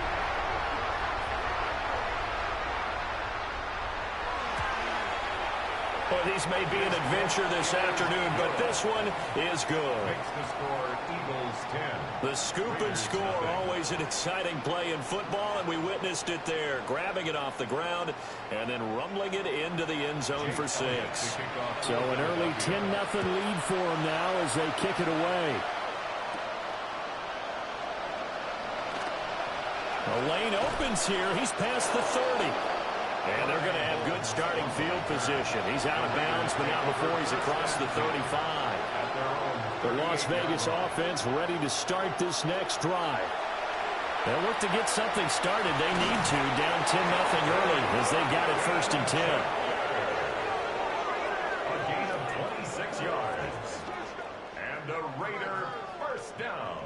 A: Well, these may be an adventure this afternoon, but this one is good.
C: Makes the score Eagles 10.
A: The scoop and score, always an exciting play in football, and we witnessed it there. Grabbing it off the ground and then rumbling it into the end zone for 6. So an early 10-0 lead for them now as they kick it away. The lane opens here. He's past the 30. And they're going to have good starting field position. He's out of bounds, but not before he's across the 35. The Las Vegas offense ready to start this next drive. They'll look to get something started. They need to, down 10-0 early as they've got it 1st and 10.
C: A gain of 26 yards. And a Raider first down.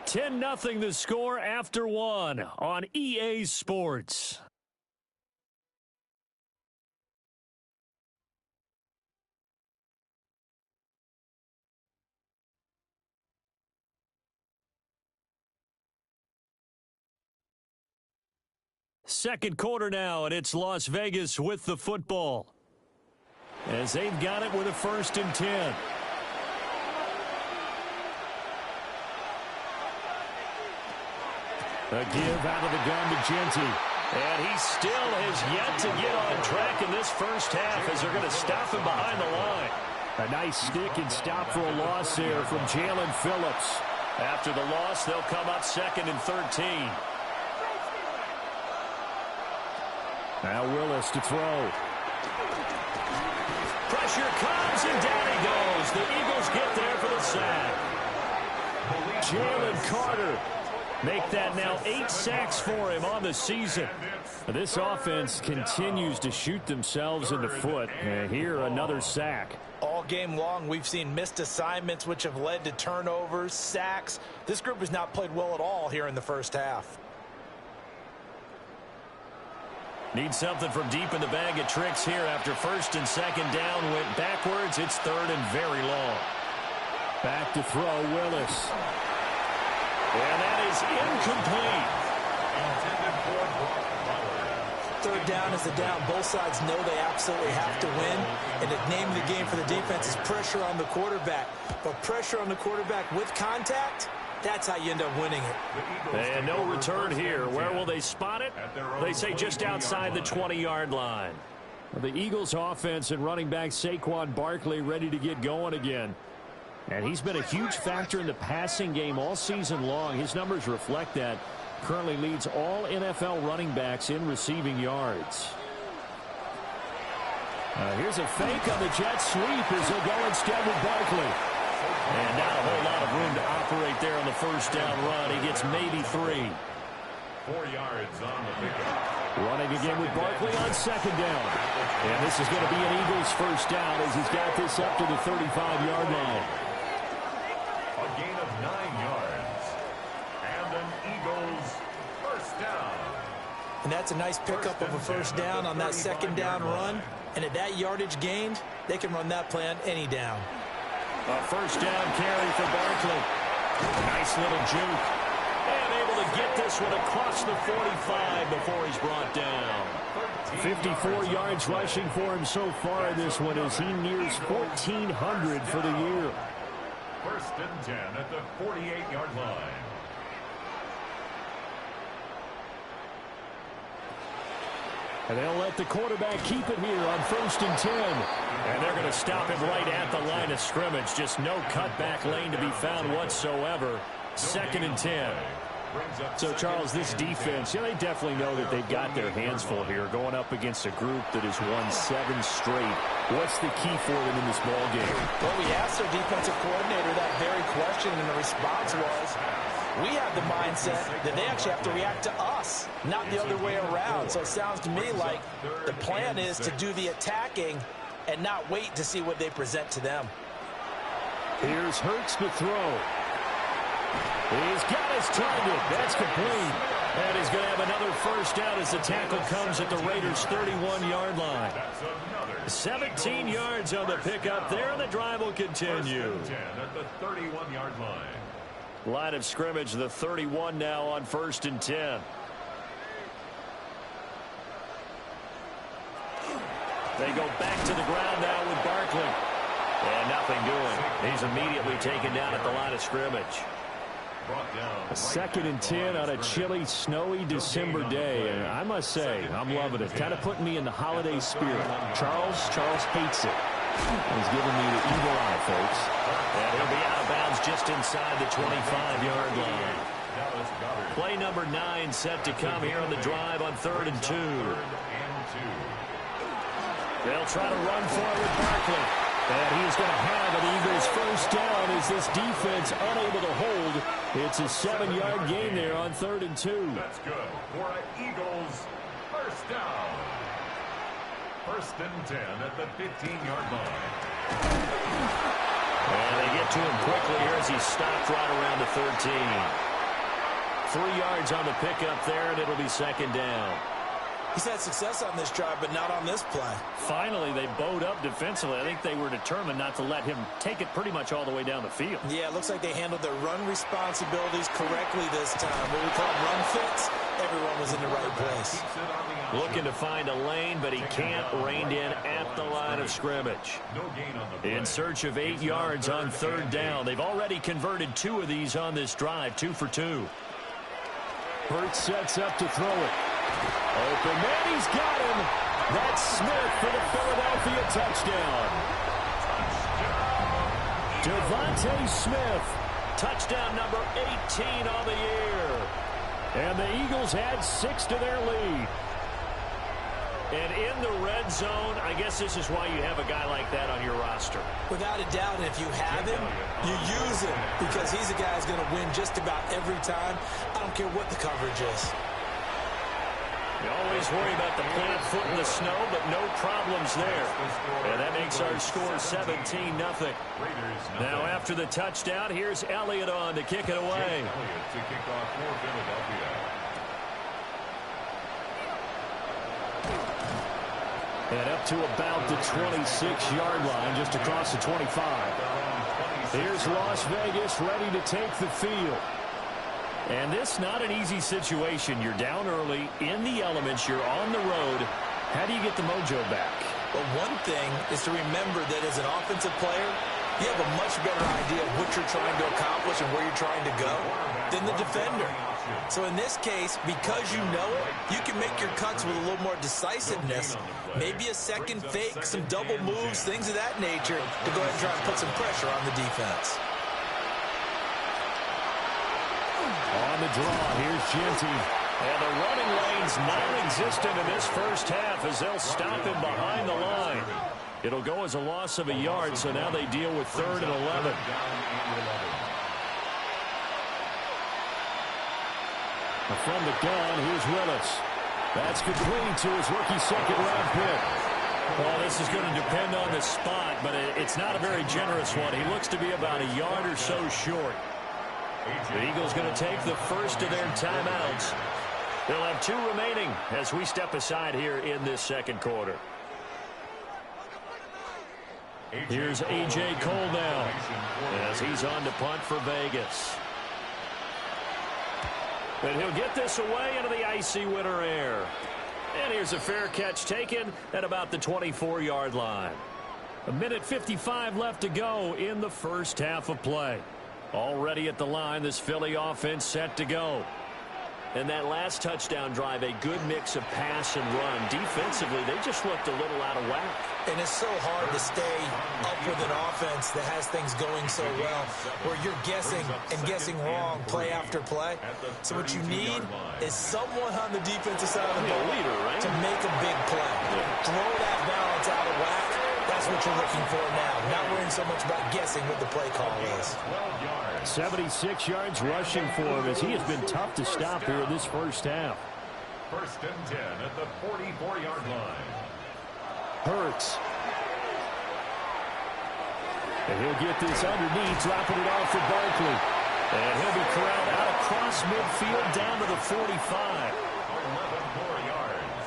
A: 10-0 the score after 1 on EA Sports. Second quarter now, and it's Las Vegas with the football. As they've got it with a 1st and 10. A give out of the gun to Genty. And he still has yet to get on track in this first half as they're going to stop him behind the line. A nice stick and stop for a loss there from Jalen Phillips. After the loss, they'll come up 2nd and 13. Now Willis to throw. Pressure comes, and down he goes. The Eagles get there for the sack. Jalen Carter make that now 8 sacks for him on the season. This offense continues to shoot themselves in the foot. And here, another sack.
D: All game long, we've seen missed assignments, which have led to turnovers, sacks. This group has not played well at all here in the first half.
A: Need something from deep in the bag of tricks here after 1st and 2nd down. Went backwards. It's 3rd and very long. Back to throw, Willis. And that is incomplete.
D: Third down is a down. Both sides know they absolutely have to win. And the name of the game for the defense is pressure on the quarterback. But pressure on the quarterback with contact, that's how you end up winning it.
A: And no return here. Where will they spot it? They say just outside the 20-yard line. The Eagles offense and running back Saquon Barkley ready to get going again. And he's been a huge factor in the passing game all season long. His numbers reflect that. Currently leads all NFL running backs in receiving yards. Here's a fake on the jet sweep as they'll go instead with Barkley. And not a whole lot of room to operate there on the first down run. He gets maybe 3.
C: 4 yards on the pickup.
A: Running again with Barkley on 2nd down. And this is going to be an Eagles first down as he's got this up to the 35-yard line.
C: A gain of 9 yards. And an Eagles first down.
D: And that's a nice pickup of a first down on that 2nd down run. And at that yardage gained, they can run that play on any down.
A: A first down carry for Barkley. Nice little juke. And able to get this one across the 45 before he's brought down. 54 yards rushing for him so far in this one as he nears 1,400 for the year.
C: 1st and 10 at the 48-yard line.
A: And they'll let the quarterback keep it here on 1st and 10. And they're going to stop him right at the line of scrimmage. Just no cutback lane to be found whatsoever. 2nd and 10. So, Charles, this defense, they definitely know that they've got their hands full here going up against a group that has won 7 straight. What's the key for them in this ball game?
D: Well, we asked their defensive coordinator that very question, and the response was, we have the mindset that they actually have to react to us, not the other way around. So it sounds to me like the plan is to do the attacking and not wait to see what they present to them.
A: Here's Hurts to throw. He's got his target. That's complete. And he's going to have another first down as the tackle comes at the Raiders' 31-yard line. 17 yards on the pickup there, and the drive will continue.
C: 10 at the 31-yard line.
A: Line of scrimmage, the 31 now on 1st and 10.
B: They go back to the ground now with Barkley. And nothing doing. He's immediately taken down at the line of scrimmage.
A: A 2nd and 10 on a chilly, snowy December day. And I must say, I'm loving it. Kind of putting me in the holiday spirit. Charles hates it. He's giving me the evil eye, folks.
B: And he'll be out of bounds just inside the 25-yard line. Play number 9 set to come here on the drive on 3rd and 2. They'll try to run for it with Barkley. And he's going to have an Eagles first down as this defense unable to hold. It's a 7-yard gain there on 3rd and 2.
C: That's good for an Eagles first down. 1st and 10 at the 15-yard line.
B: And they get to him quickly here as he stopped right around the 13. 3 yards on the pickup there, and it'll be 2nd down.
D: He's had success on this drive, but not on this play.
A: Finally, they bowed up defensively. I think they were determined not to let him take it pretty much all the way down the field.
D: Yeah, it looks like they handled their run responsibilities correctly this time. What we call run fits, everyone was in the right place.
B: Looking to find a lane, but he can't. Reined in at the line of scrimmage. In search of 8 yards on 3rd down. They've already converted 2 of these on this drive, 2 for 2.
A: Hurts sets up to throw it. Open man, he's got him. That's Smith for the Philadelphia touchdown. Devontae Smith,
B: Touchdown number 18 on the year.
A: and the Eagles add 6 to their lead.
B: And in the red zone, I guess this is why you have a guy like that on your roster.
D: Without a doubt, if you have him, you use him because he's a guy who's going to win just about every time. I don't care what the coverage is.
B: You always worry about the plant foot in the snow, but no problems there. And that makes our score 17-0. Now after the touchdown, here's Elliott on to kick it away.
A: And up to about the 26-yard line, just across the 25. Here's Las Vegas ready to take the field. And this not an easy situation. You're down early, in the elements, you're on the road. How do you get the mojo back?
D: Well, one thing is to remember that as an offensive player, you have a much better idea of what you're trying to accomplish and where you're trying to go than the defender. So in this case, because you know it, you can make your cuts with a little more decisiveness. Maybe a second fake, some double moves, things of that nature to go ahead and try and put some pressure on the defense.
A: On the draw, here's Genty.
B: And the running lane's non-existent in this first half as they'll stop him behind the line. It'll go as a loss of a yard, so now they deal with 3rd and 11.
A: From the gun, here's Willis. That's complete to his rookie second-round pick.
B: Well, this is going to depend on the spot, but it's not a very generous one. He looks to be about a yard or so short. The Eagles going to take the first of their timeouts. They'll have 2 remaining as we step aside here in this second quarter.
A: Here's A.J. Cole now
B: as he's on to punt for Vegas. And he'll get this away into the icy winter air. And here's a fair catch taken at about the 24-yard line.
A: 1:55 left to go in the first half of play.
B: Already at the line, this Philly offense set to go. And that last touchdown drive, a good mix of pass and run. Defensively, they just looked a little out of whack.
D: And it's so hard to stay up with an offense that has things going so well, where you're guessing and guessing wrong play after play. So what you need is someone on the defensive side of the ball to make a big play. Throw that balance out of whack. That's what you're looking for now. Not worrying so much about guessing what the play call is.
A: 76 yards rushing for him as he has been tough to stop here in this first half.
C: 1st and 10 at the 44-yard line.
A: Hurts. And he'll get this underneath, dropping it off for Barkley.
B: And he'll be corralled out across midfield down to the 45.
C: 11 more yards.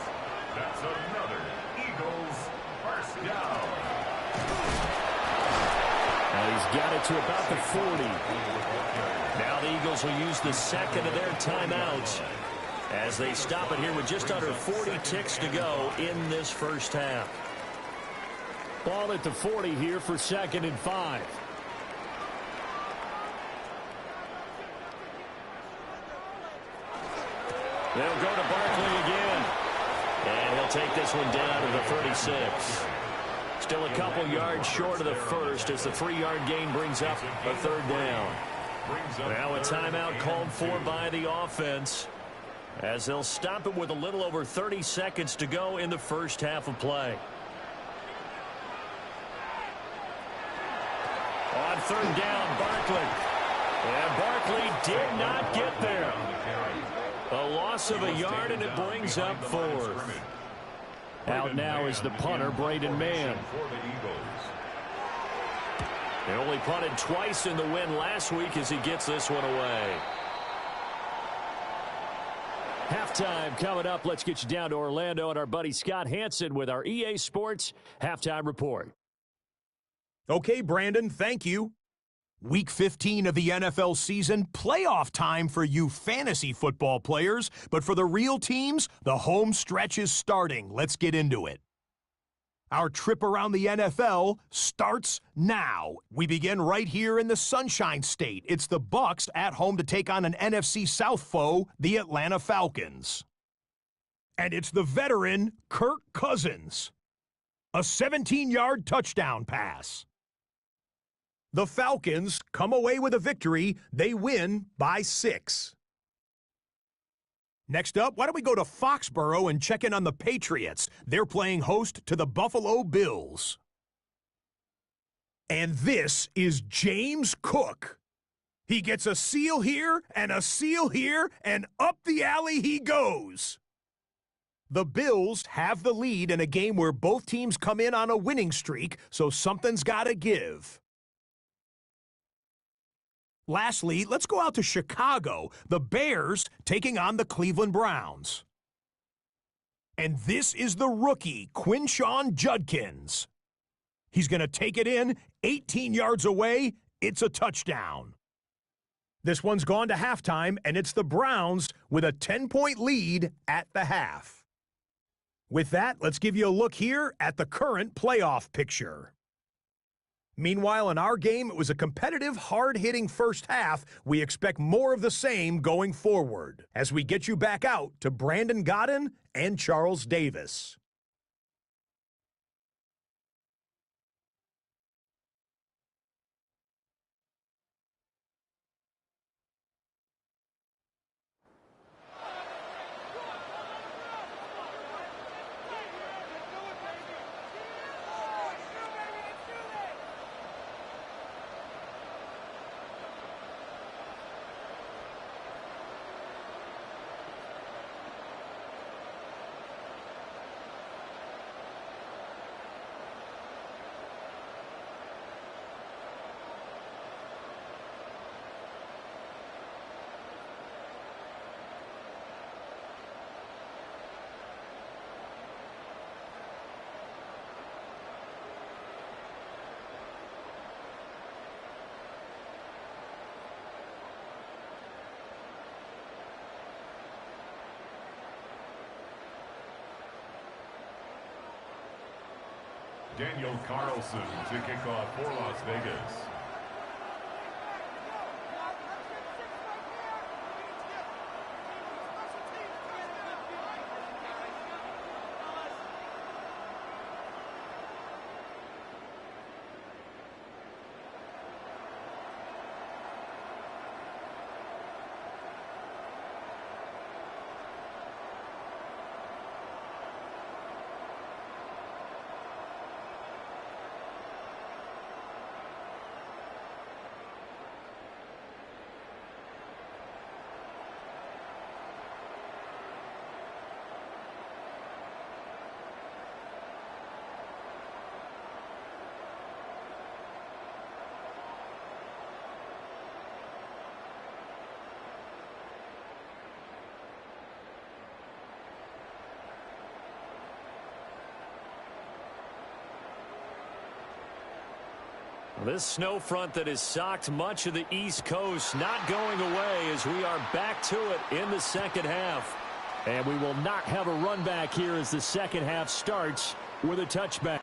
C: That's another Eagles first down.
A: He's got it to about the 40.
B: Now the Eagles will use the second of their timeouts as they stop it here with just under 40 ticks to go in this first half.
A: Ball at the 40 here for 2nd and 5. They'll go to Barkley again. And he'll take this one down to the 36. Still a couple yards short of the first as the 3-yard gain brings up a 3rd down. Now a timeout called for by the offense as they'll stop it with a little over 30 seconds to go in the first half of play. On 3rd down, Barkley. And Barkley did not get there. A loss of a yard, and it brings up 4th. Out now is the punter, Braden Mann. They only punted twice in the win last week as he gets this one away. Halftime coming up. Let's get you down to Orlando and our buddy Scott Hansen with our EA Sports Halftime Report.
E: Okay, Brandon, thank you. Week 15 of the NFL season, playoff time for you fantasy football players. But for the real teams, the home stretch is starting. Let's get into it. Our trip around the NFL starts now. We begin right here in the Sunshine State. It's the Bucs at home to take on an NFC South foe, the Atlanta Falcons. And it's the veteran Kirk Cousins. A 17-yard touchdown pass. The Falcons come away with a victory. They win by 6. Next up, why don't we go to Foxborough and check in on the Patriots? They're playing host to the Buffalo Bills. And this is James Cook. He gets a seal here and a seal here, and up the alley he goes. The Bills have the lead in a game where both teams come in on a winning streak, so something's got to give. Lastly, let's go out to Chicago. The Bears taking on the Cleveland Browns. And this is the rookie, Quinshawn Judkins. He's going to take it in, 18 yards away. It's a touchdown. This one's gone to halftime, and it's the Browns with a 10-point lead at the half. With that, let's give you a look here at the current playoff picture. Meanwhile, in our game, it was a competitive, hard-hitting first half. We expect more of the same going forward as we get you back out to Brandon Godden and Charles Davis.
C: Daniel Carlson to kick off for Las Vegas.
A: This snow front that has socked much of the East Coast not going away as we are back to it in the second half. And we will not have a run back here as the second half starts with a touchback.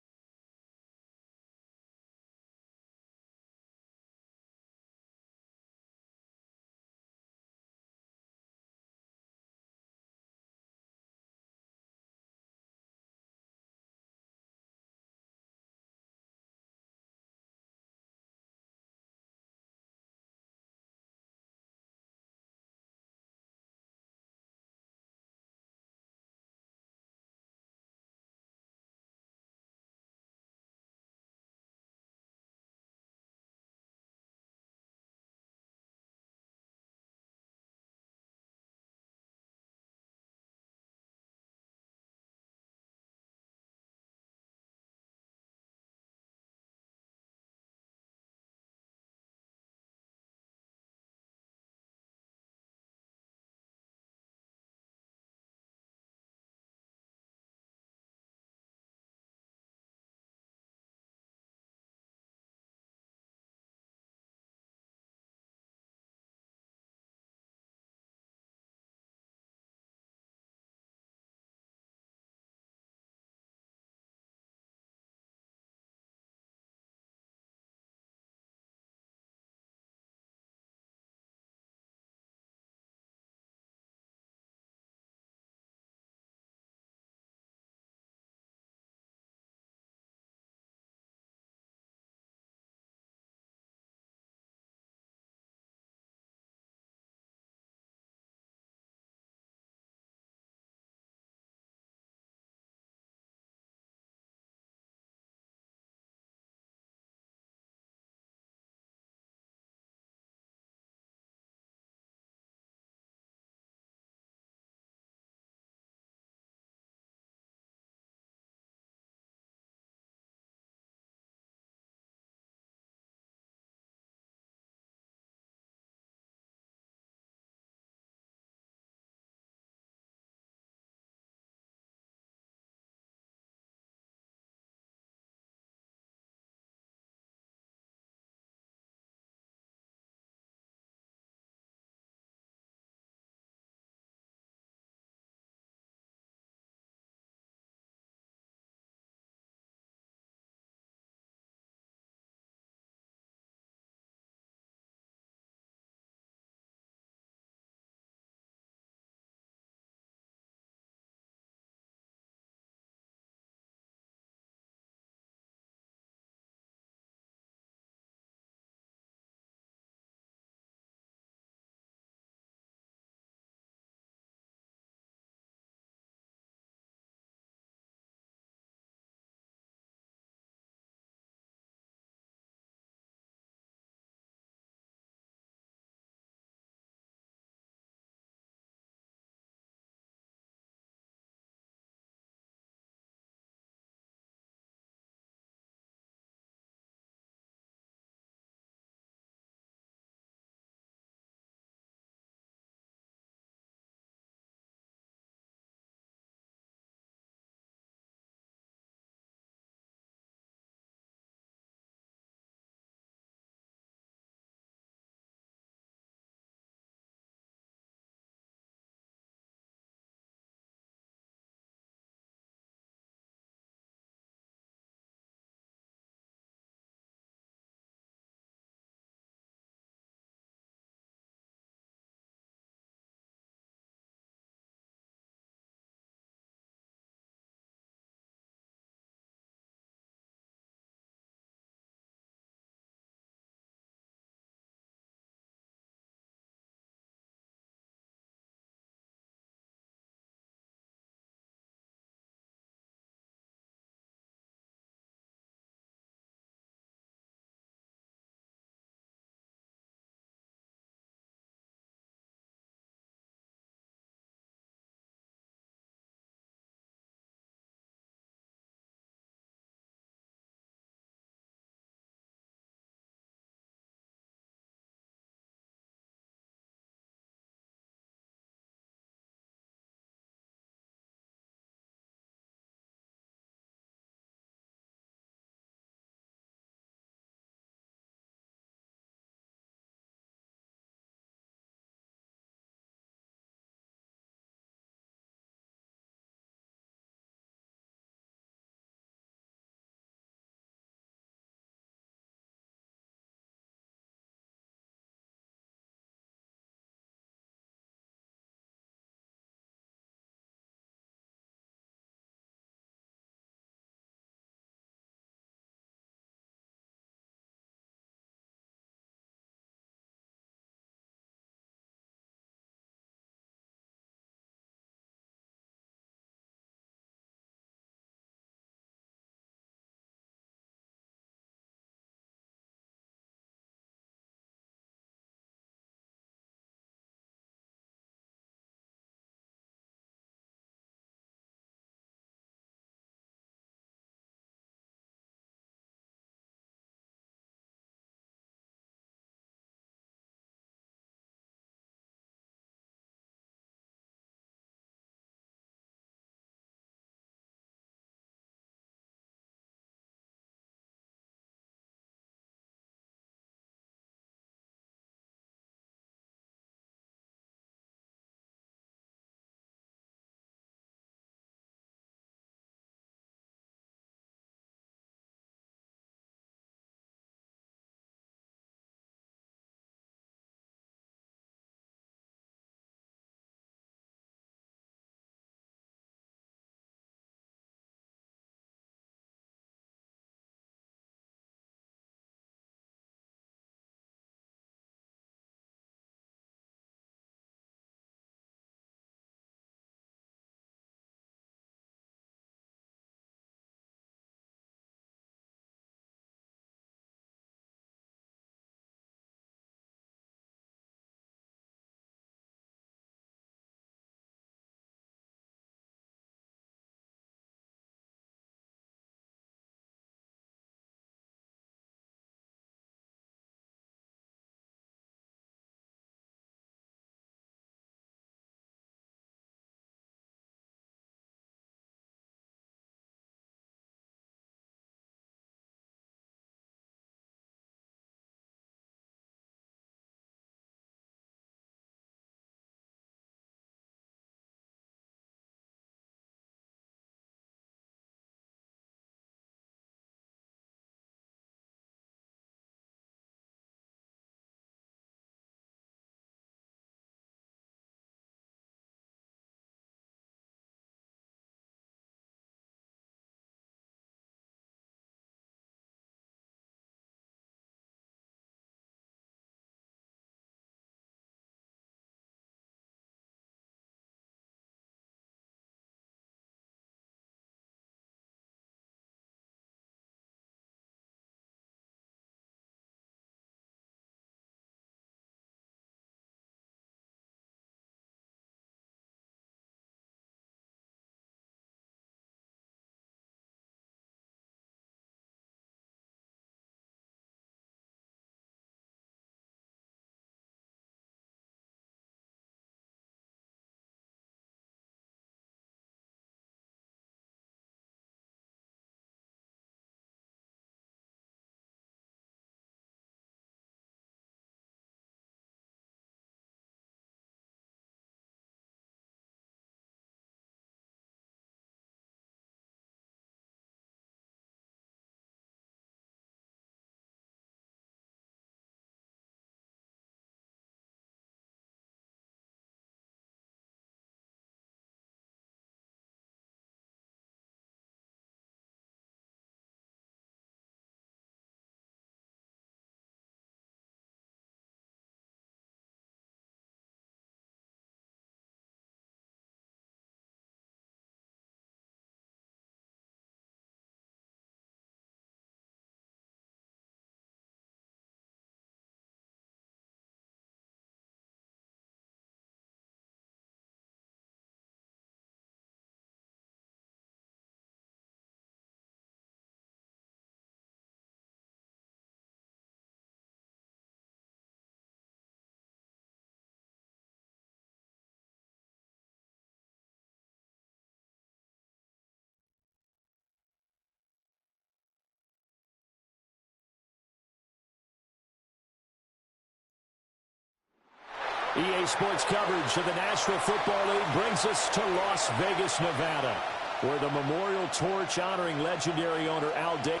A: EA Sports coverage of the National Football League brings us to Las Vegas, Nevada, where the memorial torch honoring legendary owner Al Davis.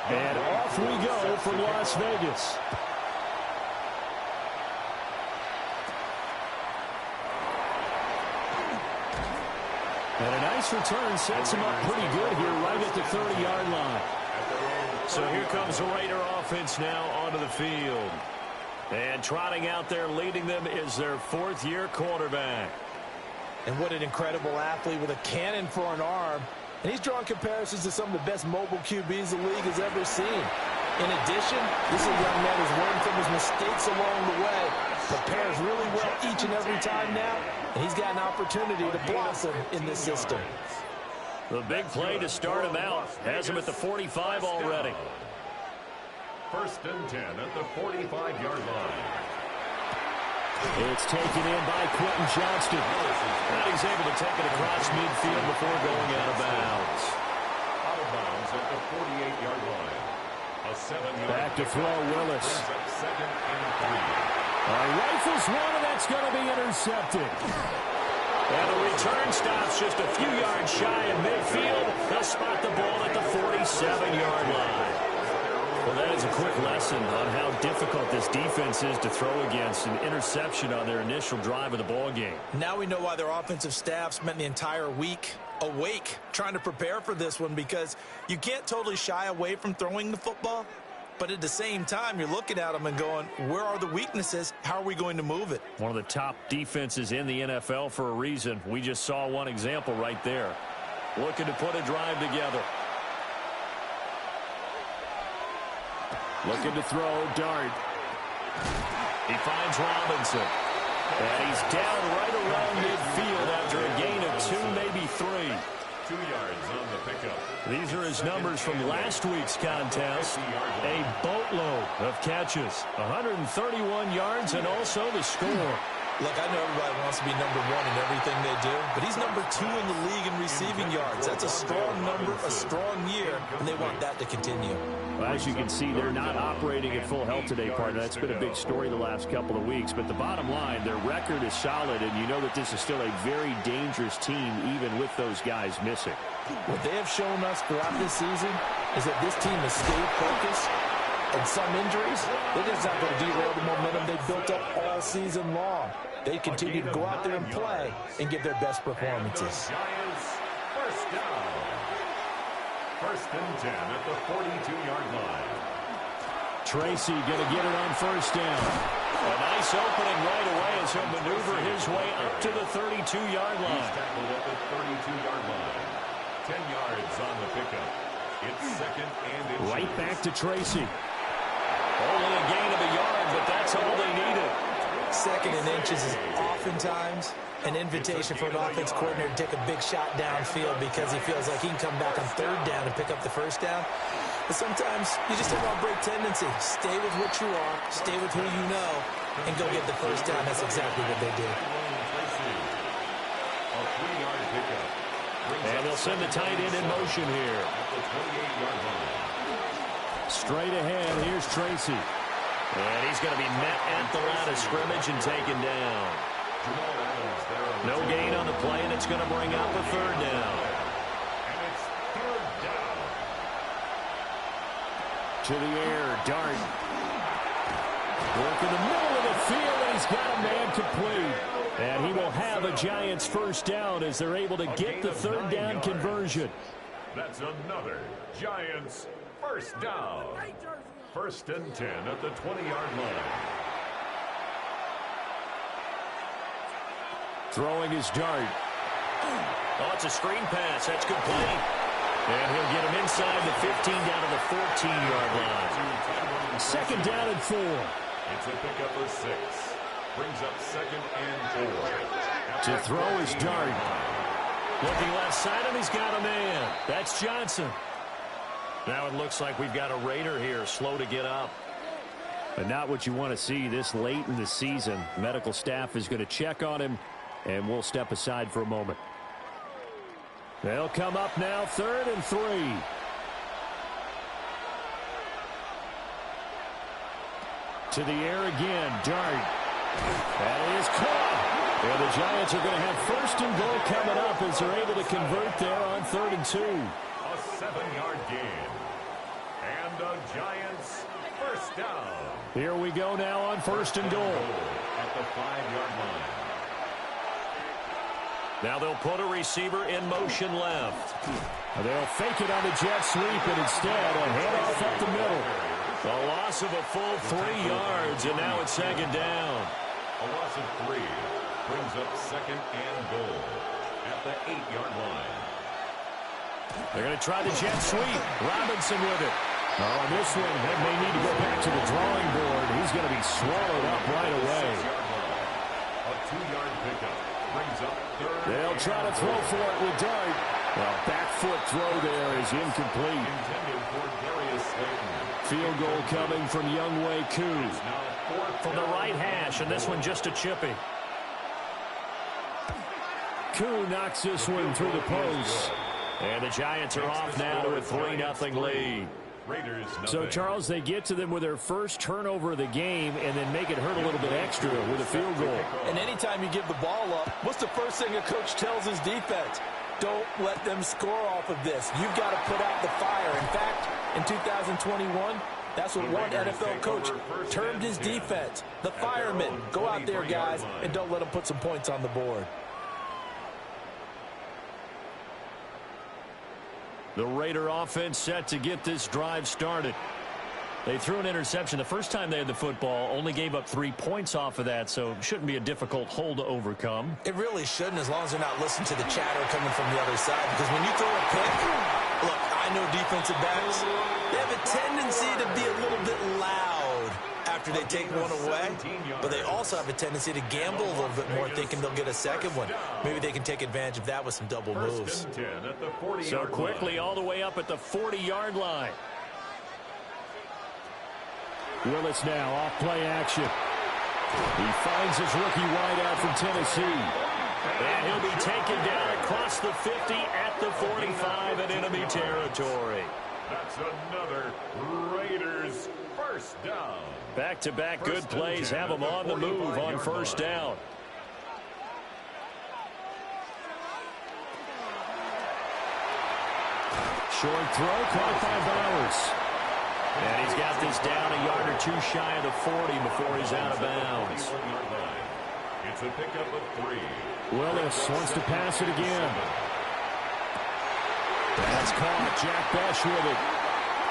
A: And off we go from Las Vegas. And a nice return sets him up pretty good here right at the 30-yard line. So here comes the Raider offense now onto the field. And trotting out there leading them is their fourth-year quarterback.
D: And what an incredible athlete with a cannon for an arm. And he's drawing comparisons to some of the best mobile QBs the league has ever seen. In addition, this is a young man who's learned from his mistakes along the way, prepares really well each and every time now, and he's got an opportunity to blossom in this system.
A: The big play to start him out has him at the 45 already.
C: First and 10 at the 45-yard line.
A: It's taken in by Quentin Johnston. And he's able to take it across midfield before going out of bounds.
C: Out of bounds at the 48-yard line. A 7-yard
A: back to throw Willis.
C: Second and 3.
A: Rifles one, and that's going to be intercepted. And the return stops just a few yards shy of midfield. They'll spot the ball at the 47-yard line. Well, that is a quick lesson on how difficult this defense is to throw against. An interception on their initial drive of the ball game.
D: Now we know why their offensive staff spent the entire week awake trying to prepare for this one, because you can't totally shy away from throwing the football, but at the same time you're looking at them and going, where are the weaknesses? How are we going to move it?
A: One of the top defenses in the NFL for a reason. We just saw one example right there. Looking to put a drive together. Looking to throw, Dart. He finds Robinson. And he's down right around midfield after a gain of 2, maybe 3.
C: 2 yards on the pickup.
A: These are his numbers from last week's contest. A boatload of catches. 131 yards and also the score.
D: Look, I know everybody wants to be number one in everything they do, but he's number 2 in the league in receiving yards. That's a strong number, a strong year, and they want that to continue.
A: Well, as you can see, they're not operating at full health today, partner. That's been a big story the last couple of weeks. But the bottom line, their record is solid, and you know that this is still a very dangerous team, even with those guys missing.
D: What they have shown us throughout this season is that this team has stayed focused. And some injuries, they're just not going to derail the momentum they built up all season long. They continue to go out there and play and give their best performances.
C: Giants, first down. First and 10 at the 42-yard line.
A: Tracy going to get it on first down. A nice opening right away as he'll maneuver his way up to the 32-yard line.
C: He's tackled at the 32-yard line. 10 yards on the pickup. It's second and inches.
A: Right back to Tracy. Only a gain of a yard, but that's all they needed.
D: Second and inches is oftentimes an invitation for an offense coordinator to take a big shot downfield because he feels like he can come back on third down and pick up the first down. But sometimes you just have a break tendency. Stay with what you are, stay with who you know, and go get the first down. That's exactly what they did.
C: A 3-yard pickup.
A: And they'll send the tight end in motion here.
C: At the 28-yard line.
A: Straight ahead, here's Tracy. And he's going to be met at the line of scrimmage and taken down. No gain on the play, and it's going to bring up a third down.
C: And it's third down.
A: To the air, Dart. Work in the middle of the field, and he's got a man complete. And he will have a Giants first down as they're able to get the third down conversion.
C: That's another Giants first down. First and 10 at the 20-yard line.
A: Throwing his Dart. Oh, it's a screen pass. That's complete. And he'll get him inside the 15 down to the 14-yard line. Second down and 4.
C: It's a pickup of 6. Brings up second and 4.
A: To throw his Dart. Looking left side, and he's got a man. That's Johnson. Now it looks like we've got a Raider here, slow to get up. But not what you want to see this late in the season. Medical staff is going to check on him, and we'll step aside for a moment. They'll come up now, 3rd and 3. To the air again. Dart. That is caught. And the Giants are going to have first and goal coming up as they're able to convert there on 3rd and 2.
C: A 7-yard gain. And the Giants first down.
A: Here we go now on 1st and goal.
C: At the 5-yard line.
B: Now they'll put a receiver in motion left.
A: They'll fake it on the jet sweep, and instead a handoff up the middle.
B: A loss of a full 3 yards, and now it's 2nd down.
C: A loss of 3 brings up 2nd and goal at the 8-yard line.
A: They're going to try the jet sweep. Robinson with it. Oh, and this one, they may need to go back to the drawing board. He's going to be swallowed up right away.
C: A 2-yard pickup brings up 3rd.
A: They'll try to throw for it with Dart. Well, back foot throw there is incomplete.
C: Intended for Darius Slayton.
A: Field goal coming from Younghoe Koo.
B: From the right hash, and this one just a chippy.
A: Koo knocks this one through the post.
B: And the Giants are off now to a 3-0 lead.
C: Raiders,
A: So, Charles, they get to them with their first turnover of the game and then make it hurt a little bit extra with a field goal.
D: And anytime you give the ball up, what's the first thing a coach tells his defense? Don't let them score off of this. You've got to put out the fire. In fact, in 2021, that's what one NFL coach termed his defense. The firemen. Go out there, guys, and don't let them put some points on the board.
A: The Raider offense set to get this drive started. They threw an interception the first time they had the football, only gave up 3 points off of that, so it shouldn't be a difficult hole to overcome.
D: It really shouldn't, as long as they're not listening to the chatter coming from the other side, because when you throw a pick, look, I know defensive backs, they have a tendency to be a little bit loud after they take one away, but they also have a tendency to gamble a little bit more, thinking they'll get a second one. Maybe they can take advantage of that with some double moves.
A: So quickly all the way up at the 40-yard line. Willis now off play action. He finds his rookie wideout from Tennessee.
B: And he'll be taken down across the 50 at the 45 in enemy territory.
C: That's another Raiders first down.
A: Back-to-back good plays have them on the move on first down. Short throw caught by Bowers. And he's got this down a yard or 2 shy of the 40 before he's out of bounds.
C: It's a pickup of 3.
A: Willis wants to pass it again. That's caught. Jack Bush with it.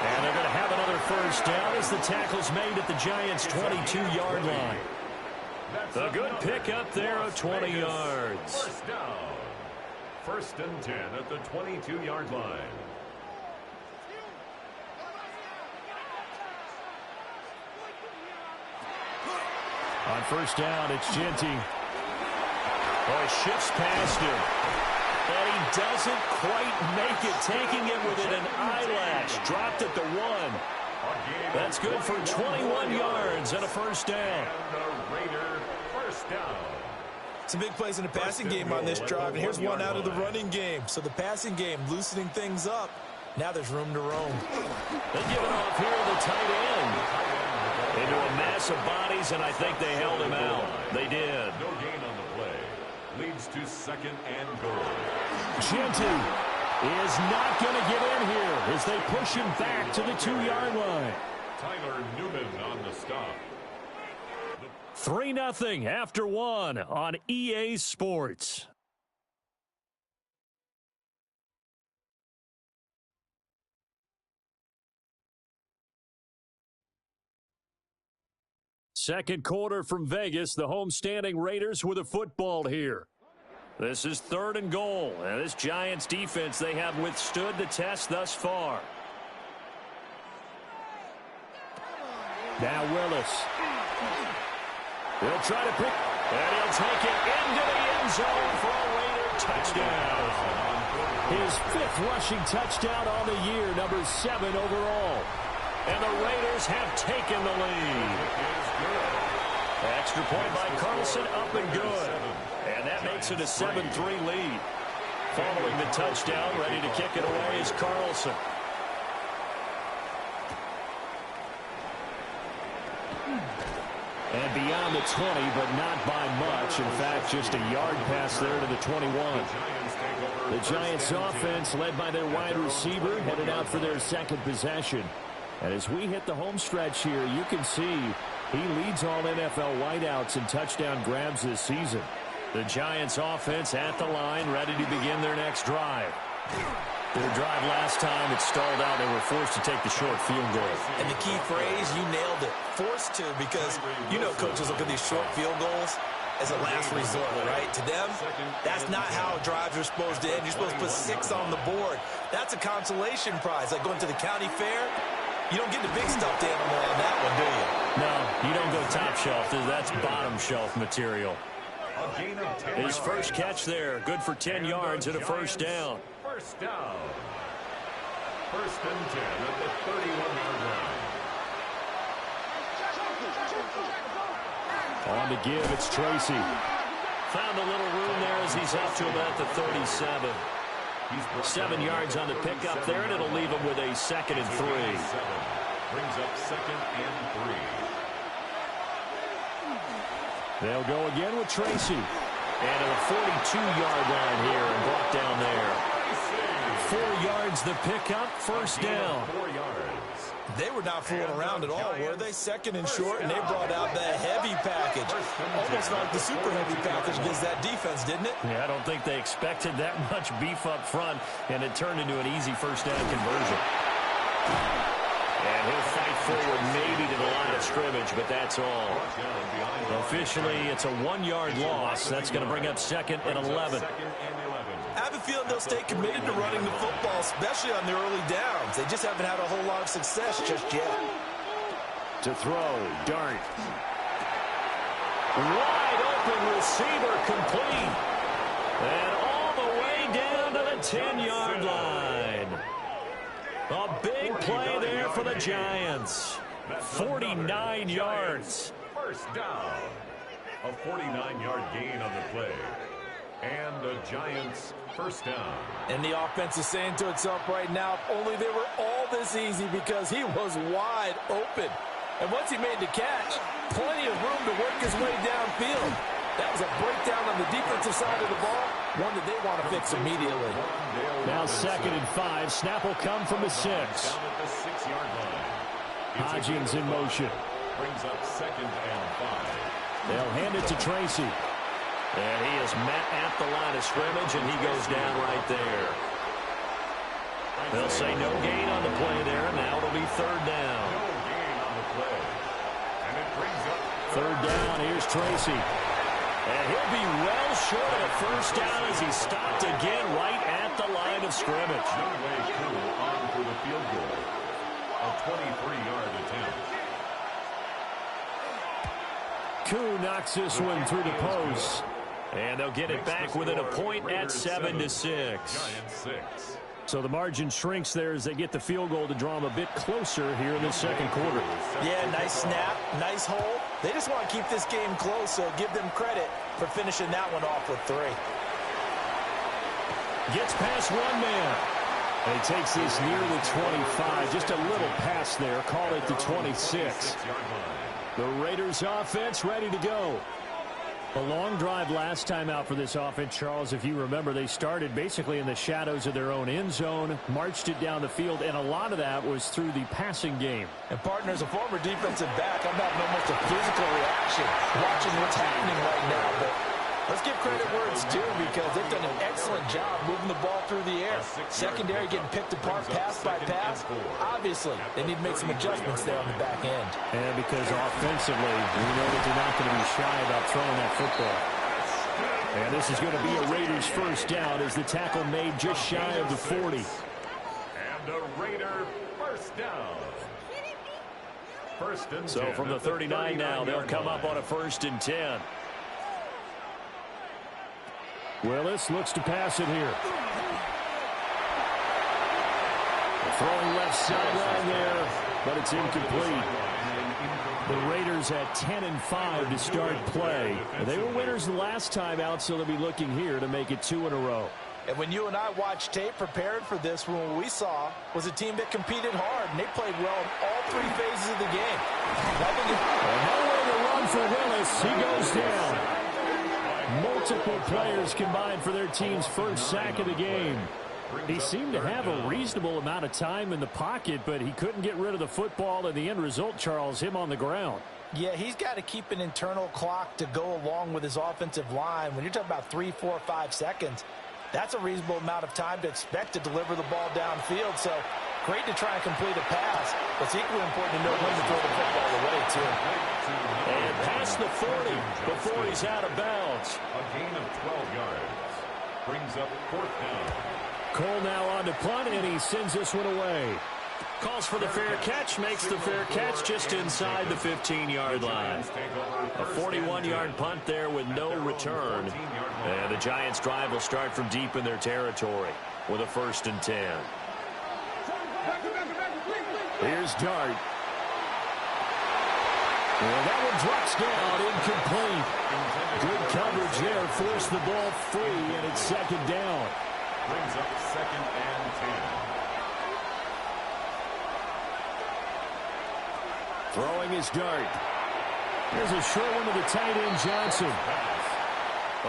A: And they're going to have another first down as the tackle's made at the Giants' 22-yard line.
B: A good pickup there of 20 yards.
C: First down. 1st and 10 at the 22-yard line.
A: On first down, it's Genty.
B: Oh, he shifts past him. And he doesn't quite make it, taking it within an eyelash. Dropped at the 1. That's good for 21 yards and a first down.
C: And the Raider first down.
D: Some big plays in the passing game on this drive, and here's one out of the running game. So the passing game loosening things up. Now there's room to roam.
B: They give it off here to the tight end. Into a mass of bodies, and I think they held him out. They did.
C: No gain on the play. Leads to 2nd and goal.
A: Genty is not going to get in here as they push him back to the 2-yard line.
C: Tyler Newman on the stop.
A: 3-0 after 1 on EA Sports. Second quarter from Vegas. The homestanding Raiders with a football here. This is 3rd and goal. And this Giants defense, they have withstood the test thus far. Now Willis. He'll try to pick. And he'll take it into the end zone for a Raider touchdown. His 5th rushing touchdown on the year, number 7 overall. And the Raiders have taken the lead. Extra point by Carlson, up and good. And that makes it a 7-3 lead. Following the touchdown, ready to kick it away is Carlson. And beyond the 20, but not by much. In fact, just a yard pass there to the 21. The Giants offense, led by their wide receiver, headed out for their second possession. And as we hit the home stretch here, you can see he leads all NFL wideouts in touchdown grabs this season. The Giants offense at the line, ready to begin their next drive. Their drive last time, it stalled out. They were forced to take the short field goal.
D: And the key phrase, you nailed it. Forced to, because you know coaches look at these short field goals as a last resort, right? To them, that's not how drives are supposed to end. You're supposed to put 6 on the board. That's a consolation prize. Like going to the county fair, you don't get the big stuffed animal on that one, do you?
A: No, you don't go top shelf. That's bottom shelf material. His first catch there, good for 10 yards and a first down.
C: First down. First and 10 at the 31-yard line.
A: On to give, it's Tracy. Found a little room there as he's up to about the 37. 7 yards on the pickup there, and it'll leave him with a 2nd and 3.
C: Brings up 2nd and 3.
A: They'll go again with Tracy. And at a 42-yard line here and brought down there. 4 yards the pickup, first down.
C: 4 yards.
D: They were not fooling around at all, were they? 2nd and short, and they brought out the heavy package. Almost like the super heavy package against that defense, didn't it?
A: Yeah, I don't think they expected that much beef up front, and it turned into an easy first down conversion. And he'll fight forward maybe to the line of scrimmage, but that's all. Officially, it's a 1-yard loss. That's going to bring up 2nd and 11.
D: I have a feeling they'll stay committed to running the football, especially on the early downs. They just haven't had a whole lot of success just yet.
A: To throw, Dart. Wide open receiver complete. And all the way down to the 10-yard line. A big play there for the Giants. 49 yards.
C: First down. A 49-yard gain on the play. And the Giants first down.
D: And the offense is saying to itself right now, if only they were all this easy, because he was wide open. And once he made the catch, plenty of room to work his way downfield. That was a breakdown on the defensive side of the ball, one that they want to fix immediately.
A: Now 2nd and 5. Snap will come from the 6.
C: Down at the 6-yard line.
A: Hodgins in motion.
C: Brings up 2nd and 5.
A: They'll hand it to Tracy. And he is met at the line of scrimmage, and he goes down right there. They'll say no gain on the play there. Now it'll be 3rd down.
C: No gain on the play. And it brings up
A: 3rd down. Here's Tracy. And he'll be well short of a first down as he stopped again right at the line of scrimmage.
C: Gameday on for the field goal. A 23-yard attempt.
A: Koo knocks this one through the post. And they'll get it back within a point at 7-6.
C: Giants 6.
A: So the margin shrinks there as they get the field goal to draw them a bit closer here in the 2nd quarter.
D: Yeah, nice snap, nice hole. They just want to keep this game close, so give them credit for finishing that one off with 3.
A: Gets past one man. And he takes this near the 25. Just a little pass there. Call it the 26. The Raiders offense ready to go. A long drive last time out for this offense, Charles. If you remember, they started basically in the shadows of their own end zone, marched it down the field, and a lot of that was through the passing game.
D: And, partner, as a former defensive back, I'm having almost a physical reaction watching what's happening right now. But let's give credit where it's due, because they've done an excellent job moving the ball through the air. Secondary getting picked apart pass by pass. Obviously, they need to make some adjustments there on the back end.
A: And because offensively, we know that they're not going to be shy about throwing that football. And this is going to be a Raiders first down as the tackle made just shy of the 40.
C: And a Raider first down. First and 10.
A: So from the 39 now, they'll come up on a 1st and 10. Willis looks to pass it here. Throwing left sideline there, but it's incomplete. The Raiders at 10-5 to start play. They were winners the last time out, so they'll be looking here to make it 2 in a row.
D: And when you and I watched tape preparing for this one, what we saw was a team that competed hard, and they played well in all 3 phases of the game.
A: And no way to run down for Willis. He goes down. Multiple players combined for their team's first sack of the game. He seemed to have a reasonable amount of time in the pocket, but he couldn't get rid of the football, and the end result, Charles, him on the ground.
D: Yeah, he's got to keep an internal clock to go along with his offensive line. When you're talking about 3, 4, 5 seconds, that's a reasonable amount of time to expect to deliver the ball downfield. So great to try and complete a pass, but it's equally important to know when to throw the football away, too.
A: And past the 40 before he's out of bounds.
C: A gain of 12 yards. Brings up 4th down.
A: Cole now on to punt, and he sends this one away. Calls for the fair catch, makes the fair catch just inside the 15-yard line. A 41-yard punt there with no return. And the Giants' drive will start from deep in their territory with a 1st and 10. Here's Dart. Well, that one drops down, incomplete. Good coverage there, forced the ball free, and it's 2nd down.
C: Brings up 2nd and 10.
A: Throwing his Dart. Here's a short one to the tight end, Johnson.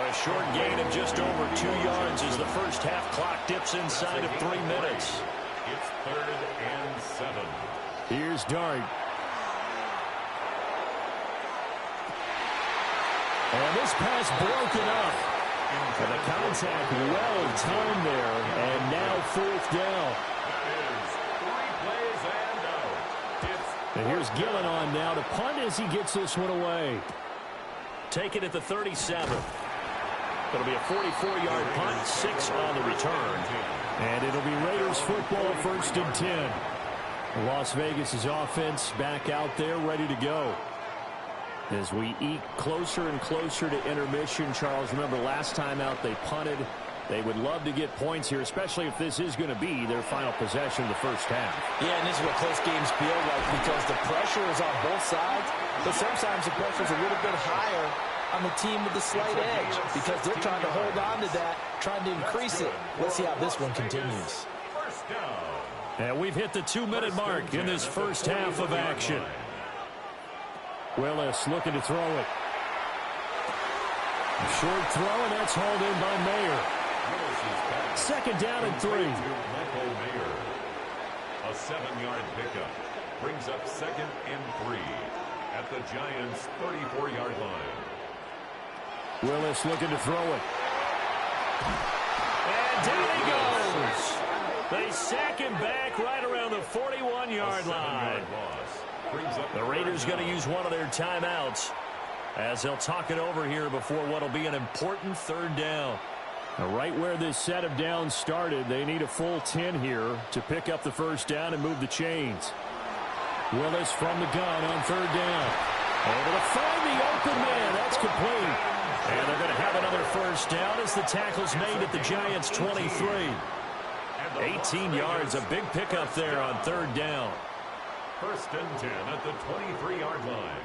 A: A short gain of just over 2 yards as the first half clock dips inside of 3 minutes.
C: It's 3rd and 7.
A: Here's Dart. And this pass broken up. And the contact well timed there, and now 4th down. And here's Gillen on now to punt as he gets this one away. Take it at the 37. It'll be a 44-yard punt, 6 on the return. And it'll be Raiders football, 1st and 10. Las Vegas' offense back out there, ready to go. As we eke closer and closer to intermission, Charles, remember last time out they punted. They would love to get points here, especially if this is going to be their final possession of the first half.
D: Yeah, and this is what close games feel like because the pressure is on both sides, but sometimes the pressure is a little bit higher on the team with the slight edge because they're trying to hold on to that, trying to increase it. Let's see how this one continues.
A: And we've hit the 2-minute mark in this first half of action. Willis looking to throw it. A short throw, and that's hauled in by Mayer. 2nd down and 3.
C: A 7-yard pickup brings up 2nd and 3 at the Giants' 34-yard line.
A: Willis looking to throw it. And down he goes. They sack him back right around the 41-yard line. The Raiders going to use one of their timeouts as they'll talk it over here before what will be an important 3rd down. Now, right where this set of downs started, they need a full 10 here to pick up the 1st down and move the chains. Willis from the gun on 3rd down. Able to find the open man. That's complete. And they're going to have another 1st down as the tackle's made at the Giants' 23. 18 yards, a big pickup there on 3rd down.
C: 1st and 10 at the 23-yard line.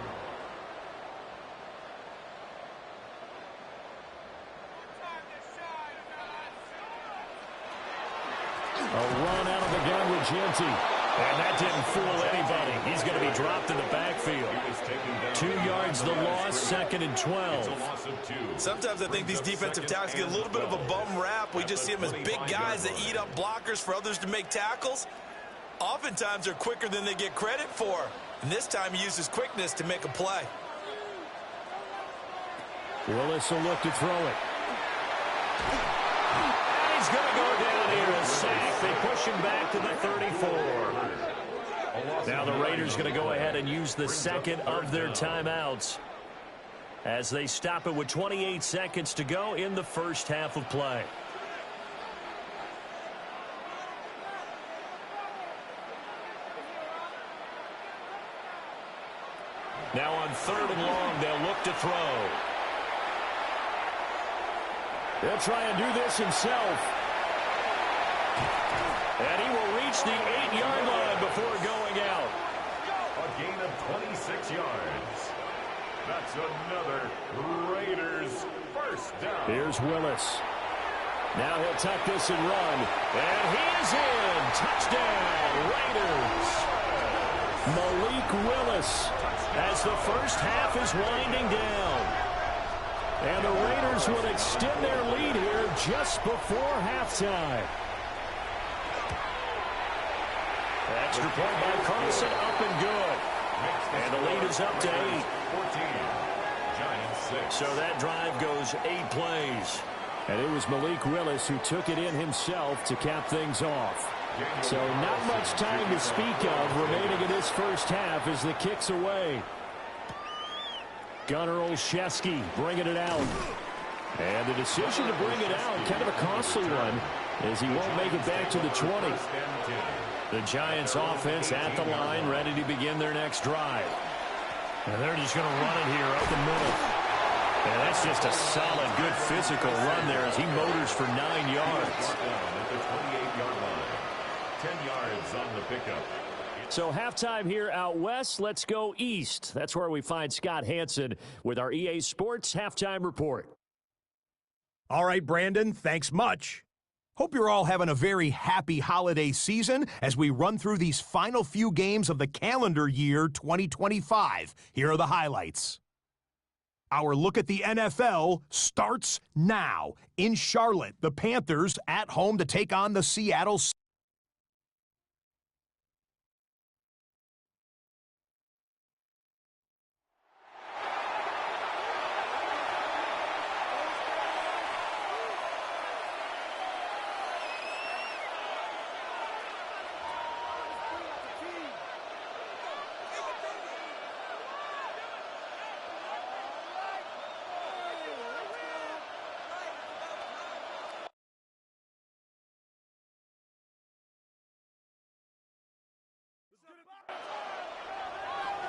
A: A run out of the gun with Genty. And that didn't fool anybody. He's going to be dropped in the backfield. 2 yards the loss, 2nd and 12.
G: Sometimes I think these defensive tackles get a little bit of a bum rap. We just see them as big guys that eat up blockers for others to make tackles. Oftentimes they're quicker than they get credit for. And this time he uses quickness to make a play.
A: Willis will look to throw it. And he's going to go down here, a sack. They push him back to the 34. Now the Raiders going to go ahead and use the 2nd of their timeouts as they stop it with 28 seconds to go in the first half of play. Now on 3rd and long, they'll look to throw. He'll try and do this himself. And he will reach the 8-yard line before going out.
C: A gain of 26 yards. That's another Raiders 1st down.
A: Here's Willis. Now he'll tuck this and run. And he is in. Touchdown, Raiders. Malik Willis as the first half is winding down. And the Raiders will extend their lead here just before halftime. Extra point by Carlson, up and good. And the lead is up to 8. So that drive goes 8 plays. And it was Malik Willis who took it in himself to cap things off. So not much time to speak of remaining in this first half as the kick's away. Gunnar Olszewski bringing it out. And the decision to bring it out, kind of a costly one, as he won't make it back to the 20. The Giants offense at the line, ready to begin their next drive. And they're just going to run it here up the middle. And that's just a solid, good physical run there as he motors for 9 yards.
C: At the 28-yard line. 10 yards on the pickup.
A: So halftime here out west. Let's go east. That's where we find Scott Hansen with our EA Sports Halftime Report.
E: All right, Brandon, thanks much. Hope you're all having a very happy holiday season as we run through these final few games of the calendar year 2025. Here are the highlights. Our look at the NFL starts now. In Charlotte, the Panthers at home to take on the Seattle Seahawks.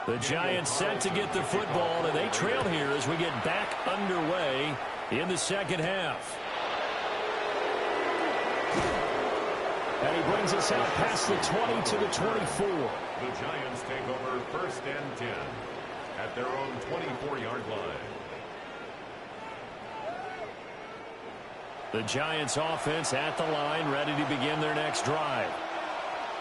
A: The Giants set to get the football, and they trail here as we get back underway in the second half. And he brings us out past the 20 to the 24.
C: The Giants take over 1st and 10 at their own 24-yard line.
A: The Giants offense at the line, ready to begin their next drive.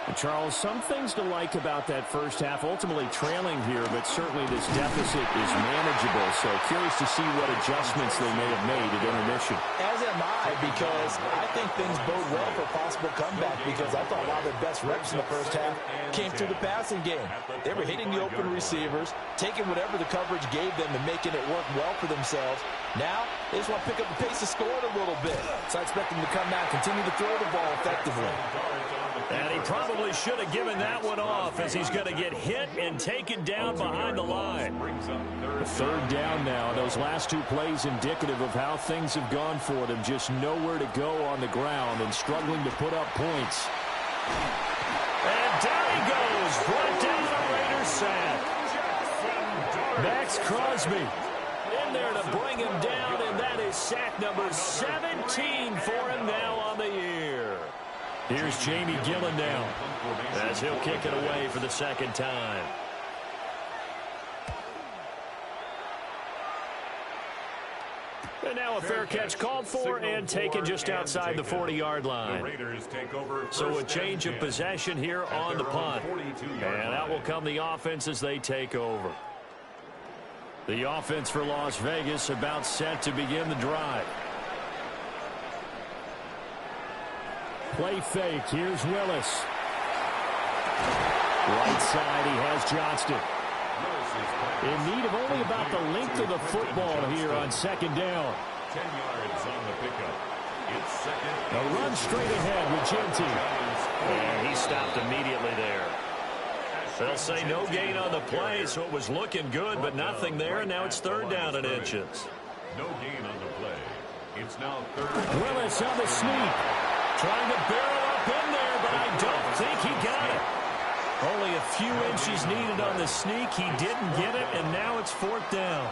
A: And Charles, some things to like about that first half, ultimately trailing here, but certainly this deficit is manageable. So curious to see what adjustments they may have made at intermission.
D: As am I, because I think things bode well for possible comeback, because I thought a lot of their best reps in the first half came through the passing game. They were hitting the open receivers, taking whatever the coverage gave them and making it work well for themselves. Now, they just want to pick up the pace of scoring a little bit. So I expect them to come out and continue to throw the ball effectively.
A: And he probably should have given that one off as he's going to get hit and taken down behind the line. The third down now. Those last 2 plays indicative of how things have gone for them. Just nowhere to go on the ground and struggling to put up points. And down he goes. Brought down a Raiders sack. Max Crosby in there to bring him down, and that is sack number 17 for him now on the year. Here's Jamie Gillen now as he'll kick it away for the second time. And now a fair catch called for and taken just outside the 40-yard line. So a change of possession here on the punt. And out will come the offense as they take over. The offense for Las Vegas about set to begin the drive. Play fake. Here's Willis. Right side, he has Johnston. In need of only about the length of the football here on second down.
C: 10 yards on the pickup. It's second.
A: A run straight ahead with Genty. And he stopped immediately there. They'll say no gain on the play, so it was looking good, but nothing there, and now it's third down and inches.
C: No gain on the play. It's now third.
A: Willis on the sneak. Trying to barrel up in there, but I don't think he got it. Only a few inches needed on the sneak. He didn't get it, and now it's fourth down.